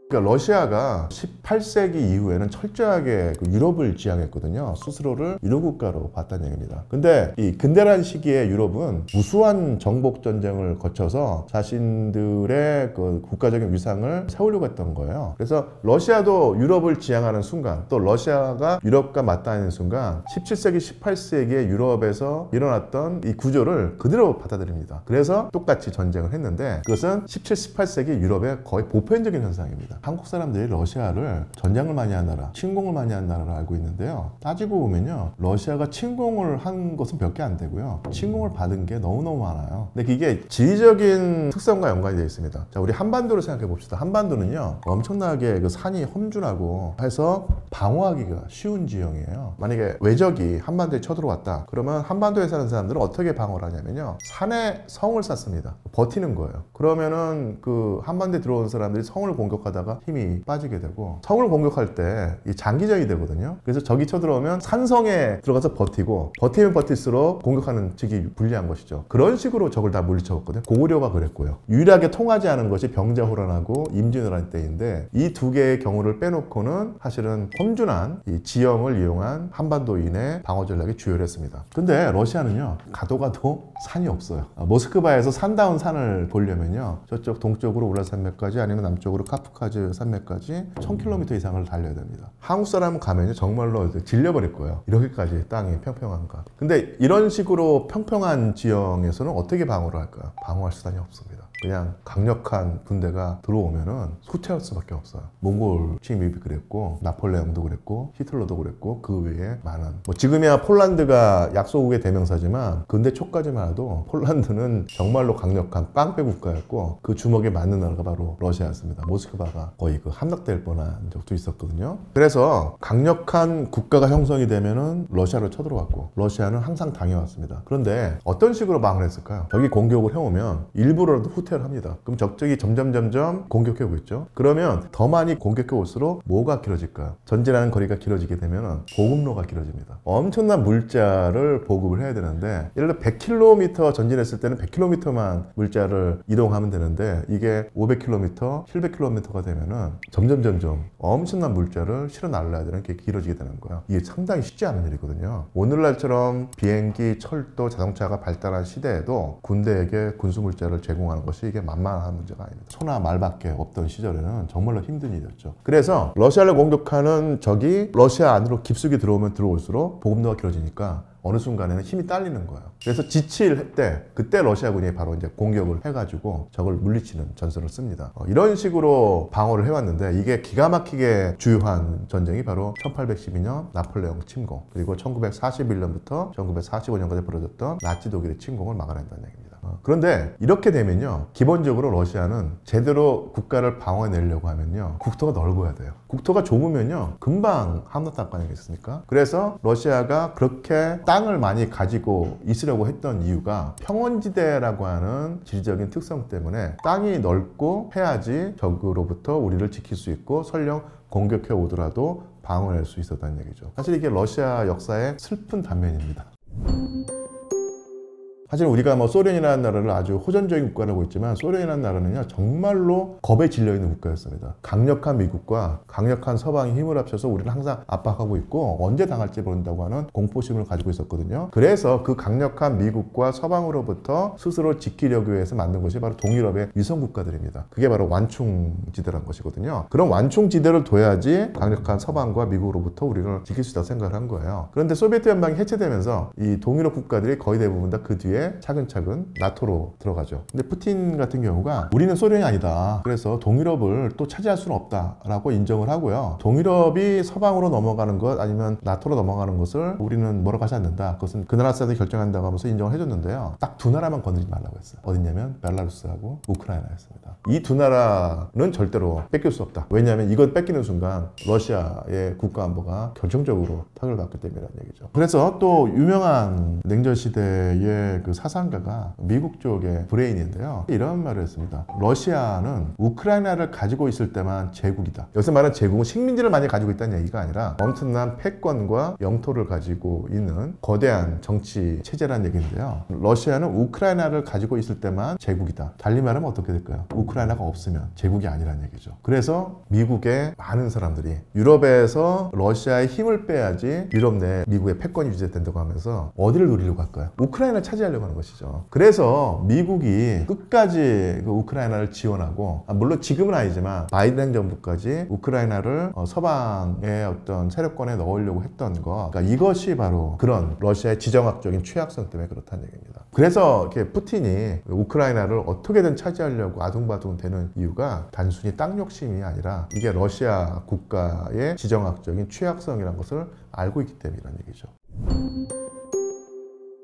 그러니까 러시아가 18세기 이후에는 철저하게 유럽을 지향했거든요. 스스로를 유럽국가로 봤다는 얘기입니다. 근데 이 근대란 시기에 유럽은 무수한 정복 전쟁을 거쳐서 자신들의 그 국가적인 위상을 세우려고 했던 거예요. 그래서 러시아도 유럽을 지향하는 순간, 또 러시아가 유럽과 맞닿는 순간 17세기, 18세기에 유럽에서 일어났던 이 구조를 그대로 받아들입니다. 그래서 똑같이 전쟁을 했는데 그것은 17, 18세기 유럽의 거의 보편적인 현상입니다. 한국 사람들이 러시아를 전쟁을 많이 한 나라, 침공을 많이 한 나라로 알고 있는데요. 따지고 보면요, 러시아가 침공을 한 것은 몇 개 안 되고요, 침공을 받은 게 너무너무 많아요. 근데 이게 지리적인 특성과 연관이 되어 있습니다. 자, 우리 한반도를 생각해 봅시다. 한반도는요, 엄청나게 그 산이 험준하고 해서 방어하기가 쉬운 지형이에요. 만약에 외적이 한반도에 쳐들어왔다 그러면 한반도에 사는 사람들은 어떻게 방어를 하냐면요, 산에 성을 쌓습니다. 버티는 거예요. 그러면은 그 한반도에 들어온 사람들이 성을 공격하다가 힘이 빠지게 되고, 성을 공격할 때 이 장기전이 되거든요. 그래서 적이 쳐들어오면 산성에 들어가서 버티고, 버티면 버틸수록 공격하는 측이 불리한 것이죠. 그런 식으로 적을 다 물리쳐왔거든요. 고구려가 그랬고요. 유일하게 통하지 않은 것이 병자호란하고 임진왜란 때인데 이 두 개의 경우를 빼놓고는 사실은 험준한 이 지형을 이용한 한반도인의 방어 전략이 주요했습니다. 근데 러시아는요, 가도 산이 없어요. 모스크바에서 산다운 산을 보려면요, 저쪽 동쪽으로 우랄산맥까지 아니면 남쪽으로 카프카즈 산맥까지 1000km 이상을 달려야 됩니다. 한국 사람 가면요, 정말로 질려버릴 거예요. 이렇게까지 땅이 평평한가. 근데 이런 식으로 평평한 지형에서는 어떻게 방어를 할까요? 방어할 수단이 없습니다. 그냥 강력한 군대가 들어오면은 후퇴할 수밖에 없어요. 몽골 침입이 그랬고, 나폴레옹도 그랬고, 히틀러도 그랬고, 그 외에 많은, 뭐 지금이야 폴란드가 약소국의 대명사지만 근대 초까지만 해도 폴란드는 정말로 강력한 깡패 국가였고 그 주먹에 맞는 나라가 바로 러시아였습니다. 모스크바가 러시아가 거의 그 함락될 뻔한 적도 있었거든요. 그래서 강력한 국가가 형성이 되면은 러시아로 쳐들어왔고 러시아는 항상 당해왔습니다. 그런데 어떤 식으로 방어를 했을까요? 적이 공격을 해오면 일부러라도 후퇴를 합니다. 그럼 적적이 점점 공격해 오겠죠. 그러면 더 많이 공격해 올수록 뭐가 길어질까요? 전진하는 거리가 길어지게 되면 보급로가 길어집니다. 엄청난 물자를 보급을 해야 되는데 예를 들어 100km 전진했을 때는 100km만 물자를 이동하면 되는데 이게 500km, 700km가 되면은 점점 엄청난 물자를 실어 날라야 되는 게 길어지게 되는 거예요. 이게 상당히 쉽지 않은 일이거든요. 오늘날처럼 비행기, 철도, 자동차가 발달한 시대에도 군대에게 군수 물자를 제공하는 것이 이게 만만한 문제가 아닙니다. 소나 말밖에 없던 시절에는 정말로 힘든 일이었죠. 그래서 러시아를 공격하는 적이 러시아 안으로 깊숙이 들어오면 들어올수록 보급로가 길어지니까 어느 순간에는 힘이 딸리는 거예요. 그래서 지칠 때 그때 러시아군이 바로 이제 공격을 해가지고 적을 물리치는 전술을 씁니다. 이런 식으로 방어를 해왔는데 이게 기가 막히게 주요한 전쟁이 바로 1812년 나폴레옹 침공 그리고 1941년부터 1945년까지 벌어졌던 나치 독일의 침공을 막아낸다는 얘기입니다. 그런데 이렇게 되면요 기본적으로 러시아는 제대로 국가를 방어해내려고 하면요 국토가 넓어야 돼요. 국토가 좁으면요 금방 함락당할 거 아니겠습니까? 그래서 러시아가 그렇게 땅을 많이 가지고 있으려고 했던 이유가 평원지대라고 하는 지리적인 특성 때문에 땅이 넓고 해야지 적으로부터 우리를 지킬 수 있고 설령 공격해 오더라도 방어할 수 있었다는 얘기죠. 사실 이게 러시아 역사의 슬픈 단면입니다. 사실 우리가 뭐 소련이라는 나라를 아주 호전적인 국가라고 했지만 소련이라는 나라는요 정말로 겁에 질려있는 국가였습니다. 강력한 미국과 강력한 서방이 힘을 합쳐서 우리를 항상 압박하고 있고 언제 당할지 모른다고 하는 공포심을 가지고 있었거든요. 그래서 그 강력한 미국과 서방으로부터 스스로 지키려고 해서 만든 것이 바로 동유럽의 위성국가들입니다. 그게 바로 완충지대라는 것이거든요. 그런 완충지대를 둬야지 강력한 서방과 미국으로부터 우리를 지킬 수 있다고 생각을 한 거예요. 그런데 소비에트 연방이 해체되면서 이 동유럽 국가들이 거의 대부분 다 그 뒤에 차근차근 나토로 들어가죠. 근데 푸틴 같은 경우가 우리는 소련이 아니다. 그래서 동유럽을 또 차지할 수는 없다라고 인정을 하고요. 동유럽이 서방으로 넘어가는 것 아니면 나토로 넘어가는 것을 우리는 뭐라고 하지 않는다. 그것은 그 나라 사람들이 결정한다고 하면서 인정을 해줬는데요. 딱 두 나라만 건드리지 말라고 했어요. 어딨냐면 벨라루스하고 우크라이나였습니다. 이 두 나라는 절대로 뺏길 수 없다. 왜냐하면 이것 뺏기는 순간 러시아의 국가안보가 결정적으로 타격을 받기 때문이라는 얘기죠. 그래서 또 유명한 냉전 시대의 그 사상가가 미국 쪽의 브레인인데요. 이런 말을 했습니다. 러시아는 우크라이나를 가지고 있을 때만 제국이다. 여기서 말하는 제국은 식민지를 많이 가지고 있다는 얘기가 아니라 엄청난 패권과 영토를 가지고 있는 거대한 정치 체제라는 얘기인데요. 러시아는 우크라이나를 가지고 있을 때만 제국이다. 달리 말하면 어떻게 될까요? 우크라이나가 없으면 제국이 아니라는 얘기죠. 그래서 미국의 많은 사람들이 유럽에서 러시아의 힘을 빼야지 유럽 내 미국의 패권이 유지된다고 하면서 어디를 노리려고 할까요? 우크라이나를 차지하려고 하는 것이죠. 그래서 미국이 끝까지 그 우크라이나를 지원하고 물론 지금은 아니지만 바이든 정부까지 우크라이나를 서방의 어떤 세력권에 넣으려고 했던 거 그러니까 이것이 바로 그런 러시아의 지정학적인 취약성 때문에 그렇다는 얘기입니다. 그래서 이렇게 푸틴이 우크라이나를 어떻게든 차지하려고 아둥바둥 되는 이유가 단순히 땅 욕심이 아니라 이게 러시아 국가의 지정학적인 취약성이라는 것을 알고 있기 때문이라는 얘기죠.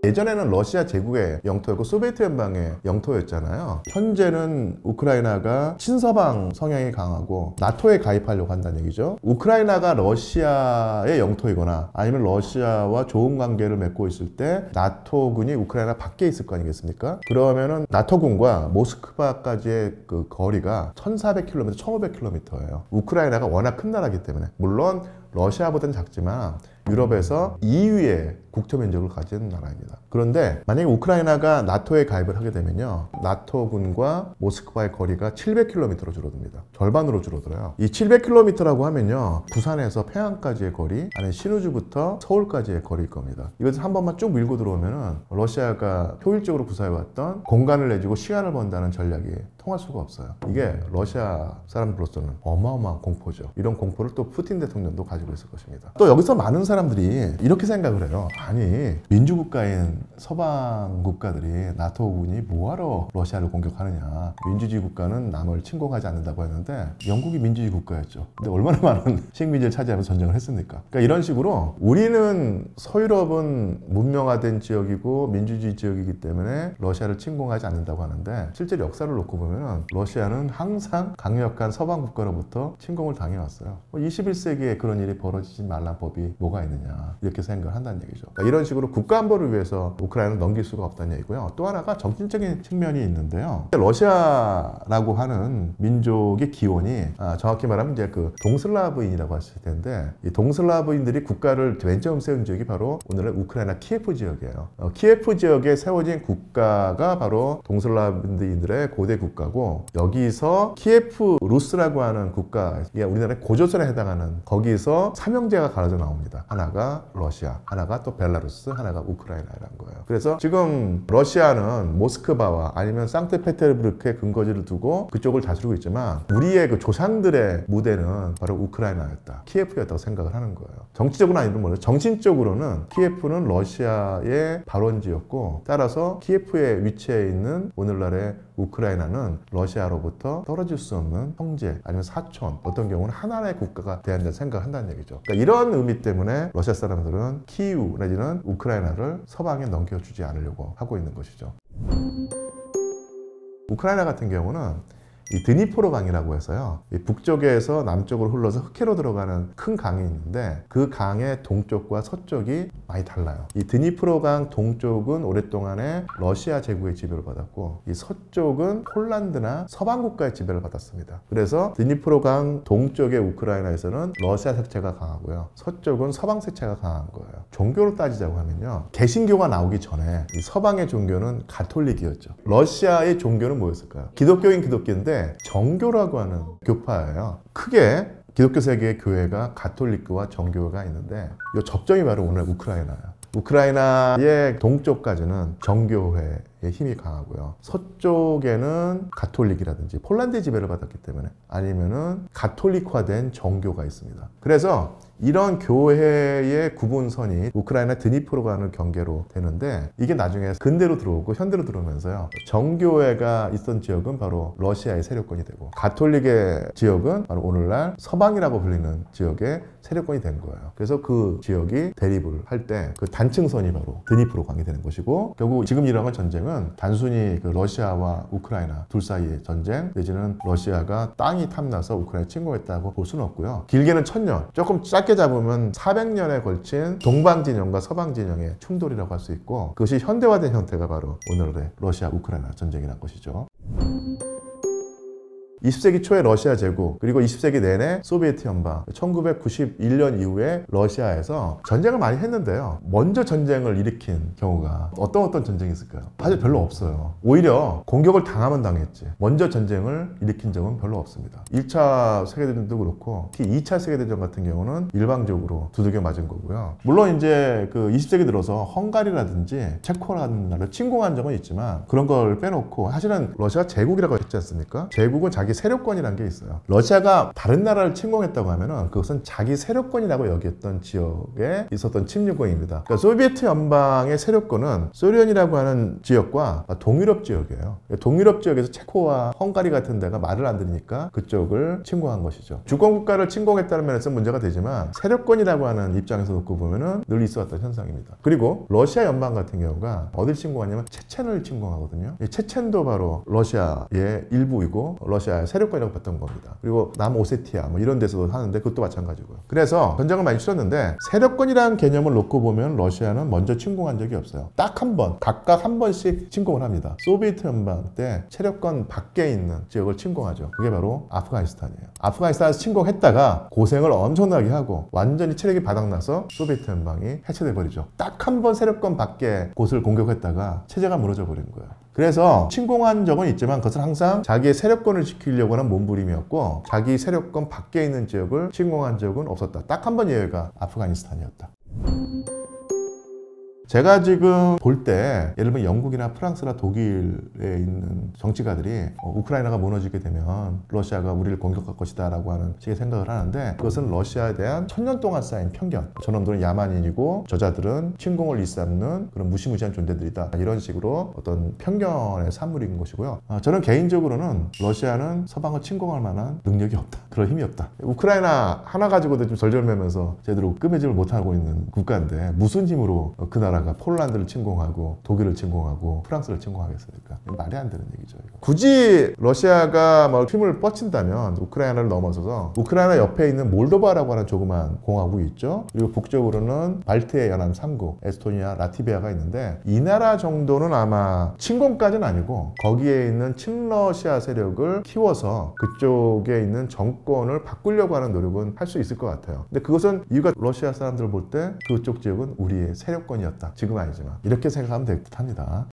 예전에는 러시아 제국의 영토였고 소비에트 연방의 영토였잖아요. 현재는 우크라이나가 친서방 성향이 강하고 나토에 가입하려고 한다는 얘기죠. 우크라이나가 러시아의 영토이거나 아니면 러시아와 좋은 관계를 맺고 있을 때 나토군이 우크라이나 밖에 있을 거 아니겠습니까? 그러면은 나토군과 모스크바까지의 그 거리가 1400km, 1500km예요. 우크라이나가 워낙 큰 나라이기 때문에 물론 러시아보다는 작지만 유럽에서 2위의 국토 면적을 가진 나라입니다. 그런데 만약에 우크라이나가 나토에 가입을 하게 되면요. 나토군과 모스크바의 거리가 700km로 줄어듭니다. 절반으로 줄어들어요. 이 700km라고 하면요. 부산에서 평양까지의 거리, 아니 신우주부터 서울까지의 거리일 겁니다. 이것을 한 번만 쭉 밀고 들어오면은 러시아가 효율적으로 구사해왔던 공간을 내주고 시간을 번다는 전략이 통할 수가 없어요. 이게 러시아 사람들로서는 어마어마한 공포죠. 이런 공포를 또 푸틴 대통령도 가지고 가지고 있을 것입니다. 또 여기서 많은 사람들이 이렇게 생각을 해요. 아니, 민주국가인 서방 국가들이 나토군이 뭐하러 러시아를 공격하느냐. 민주주의 국가는 남을 침공하지 않는다고 했는데 영국이 민주주의 국가였죠. 근데 얼마나 많은 식민지를 차지하면서 전쟁을 했습니까? 그러니까 이런 식으로 우리는 서유럽은 문명화된 지역이고 민주주의 지역이기 때문에 러시아를 침공하지 않는다고 하는데 실제로 역사를 놓고 보면 러시아는 항상 강력한 서방 국가로부터 침공을 당해왔어요. 21세기에 그런 일이 벌어지지 말란 법이 뭐가 있느냐 이렇게 생각을 한다는 얘기죠. 그러니까 이런 식으로 국가 안보를 위해서 우크라이나를 넘길 수가 없다는 얘기고요. 또 하나가 정신적인 측면이 있는데요. 러시아라고 하는 민족의 기원이 정확히 말하면 이제 그 동슬라브인이라고 하실 텐데 이 동슬라브인들이 국가를 맨 처음 세운 지역이 바로 오늘날 우크라이나 키예프 지역이에요. 키예프 지역에 세워진 국가가 바로 동슬라브인들의 고대 국가고 여기서 키예프 루스라고 하는 국가, 이게 우리나라의 고조선에 해당하는 거기서 삼형제가 갈라져 나옵니다. 하나가 러시아, 하나가 또 벨라루스, 하나가 우크라이나라는 거예요. 그래서 지금 러시아는 모스크바와 아니면 상트페테르부르크에 근거지를 두고 그쪽을 다스리고 있지만 우리의 그 조상들의 무대는 바로 우크라이나였다, 키예프였다고 생각을 하는 거예요. 정치적으로는 아니면 뭐죠? 정신적으로는 키예프는 러시아의 발원지였고 따라서 키예프에 위치해 있는 오늘날의 우크라이나는 러시아로부터 떨어질 수 없는 형제 아니면 사촌, 어떤 경우는 하나의 국가가 돼야 한다는 생각을 한다는 얘기죠. 그러니까 이런 의미 때문에 러시아 사람들은 키이우 내지는 우크라이나를 서방에 넘겨주지 않으려고 하고 있는 것이죠. 우크라이나 같은 경우는 이 드니프로 강이라고 해서요, 이 북쪽에서 남쪽으로 흘러서 흑해로 들어가는 큰 강이 있는데 그 강의 동쪽과 서쪽이 많이 달라요. 이 드니프로 강 동쪽은 오랫동안에 러시아 제국의 지배를 받았고 이 서쪽은 폴란드나 서방 국가의 지배를 받았습니다. 그래서 드니프로 강 동쪽의 우크라이나에서는 러시아 색채가 강하고요, 서쪽은 서방 색채가 강한 거예요. 종교로 따지자고 하면요, 개신교가 나오기 전에 이 서방의 종교는 가톨릭이었죠. 러시아의 종교는 뭐였을까요? 기독교인 기독교인데 정교라고 하는 교파예요. 크게 기독교 세계의 교회가 가톨릭과 정교가 있는데 이 접점이 바로 오늘 우크라이나예요. 우크라이나의 동쪽까지는 정교회의 힘이 강하고요, 서쪽에는 가톨릭이라든지 폴란드의 지배를 받았기 때문에 아니면은 가톨릭화된 정교가 있습니다. 그래서 이런 교회의 구분선이 우크라이나 드니프로 가는 경계로 되는데 이게 나중에 근대로 들어오고 현대로 들어오면서요, 정교회가 있던 지역은 바로 러시아의 세력권이 되고 가톨릭의 지역은 바로 오늘날 서방이라고 불리는 지역의 세력권이 된 거예요. 그래서 그 지역이 대립을 할 때 그 단층선이 바로 드니프로 강이 되는 것이고, 결국 지금 일어나는 전쟁은 단순히 그 러시아와 우크라이나 둘 사이의 전쟁 내지는 러시아가 땅이 탐나서 우크라이나 침공했다고 볼 수는 없고요. 길게는 1000년, 조금 짧게 잡으면 400년에 걸친 동방 진영과 서방 진영의 충돌이라고 할 수 있고, 그것이 현대화된 형태가 바로 오늘의 러시아 우크라이나 전쟁이라는 것이죠. 20세기 초에 러시아 제국, 그리고 20세기 내내 소비에트 연방, 1991년 이후에 러시아에서 전쟁을 많이 했는데요, 먼저 전쟁을 일으킨 경우가 어떤 전쟁이 있을까요? 사실 별로 없어요. 오히려 공격을 당하면 당했지 먼저 전쟁을 일으킨 적은 별로 없습니다. 1차 세계대전도 그렇고 특히 2차 세계대전 같은 경우는 일방적으로 두들겨 맞은 거고요. 물론 이제 그 20세기 들어서 헝가리라든지 체코라는 나라를 침공한 적은 있지만 그런 걸 빼놓고 사실은 러시아가 제국이라고 했지 않습니까? 제국은 자기 세력권이라는 게 있어요. 러시아가 다른 나라를 침공했다고 하면은 그것은 자기 세력권이라고 여겼던 지역에 있었던 침략권입니다. 그러니까 소비에트 연방의 세력권은 소련이라고 하는 지역과 동유럽 지역이에요. 동유럽 지역에서 체코와 헝가리 같은 데가 말을 안 들으니까 그쪽을 침공한 것이죠. 주권국가를 침공했다는 면에서 문제가 되지만 세력권이라고 하는 입장에서 놓고 보면은 늘 있어왔던 현상입니다. 그리고 러시아 연방 같은 경우가 어딜 침공하냐면 체첸을 침공하거든요. 이 체첸도 바로 러시아의 일부이고 러시아의 세력권이라고 봤던 겁니다. 그리고 남오세티아 뭐 이런 데서도 하는데 그것도 마찬가지고요. 그래서 전쟁을 많이 치렀는데 세력권이라는 개념을 놓고 보면 러시아는 먼저 침공한 적이 없어요. 딱 한 번, 각각 한 번씩 침공을 합니다. 소비에트 연방 때 세력권 밖에 있는 지역을 침공하죠. 그게 바로 아프가니스탄이에요. 아프가니스탄에서 침공했다가 고생을 엄청나게 하고 완전히 체력이 바닥나서 소비에트 연방이 해체돼 버리죠. 딱 한 번 세력권 밖에 곳을 공격했다가 체제가 무너져 버린 거예요. 그래서 침공한 적은 있지만 그것은 항상 자기의 세력권을 지키려고 하는 몸부림이었고 자기 세력권 밖에 있는 지역을 침공한 적은 없었다. 딱 한 번 예외가 아프가니스탄이었다. 제가 지금 볼 때 예를 들면 영국이나 프랑스나 독일에 있는 정치가들이 우크라이나가 무너지게 되면 러시아가 우리를 공격할 것이다 라고 하는 식의 생각을 하는데, 그것은 러시아에 대한 천년 동안 쌓인 편견, 저놈들은 야만인이고 저자들은 침공을 일삼는 그런 무시무시한 존재들이다, 이런 식으로 어떤 편견의 산물인 것이고요. 저는 개인적으로는 러시아는 서방을 침공할 만한 능력이 없다, 그럴 힘이 없다. 우크라이나 하나 가지고도 좀 절절매면서 제대로 끄매짐을 못하고 있는 국가인데 무슨 힘으로 그 나라가 폴란드를 침공하고 독일을 침공하고 프랑스를 침공하겠습니까? 말이 안 되는 얘기죠. 이거. 굳이 러시아가 막 힘을 뻗친다면 우크라이나를 넘어서서 우크라이나 옆에 있는 몰도바라고 하는 조그만 공화국이 있죠. 그리고 북쪽으로는 발트해 연안 3국 에스토니아, 라트비아가 있는데, 이 나라 정도는 아마 침공까지는 아니고 거기에 있는 친러시아 세력을 키워서 그쪽에 있는 정권을 바꾸려고 하는 노력은 할 수 있을 것 같아요. 근데 그것은 이유가 러시아 사람들 볼 때 그쪽 지역은 우리의 세력권이었다, 지금 아니지만, 이렇게 생각하면 될 듯합니다.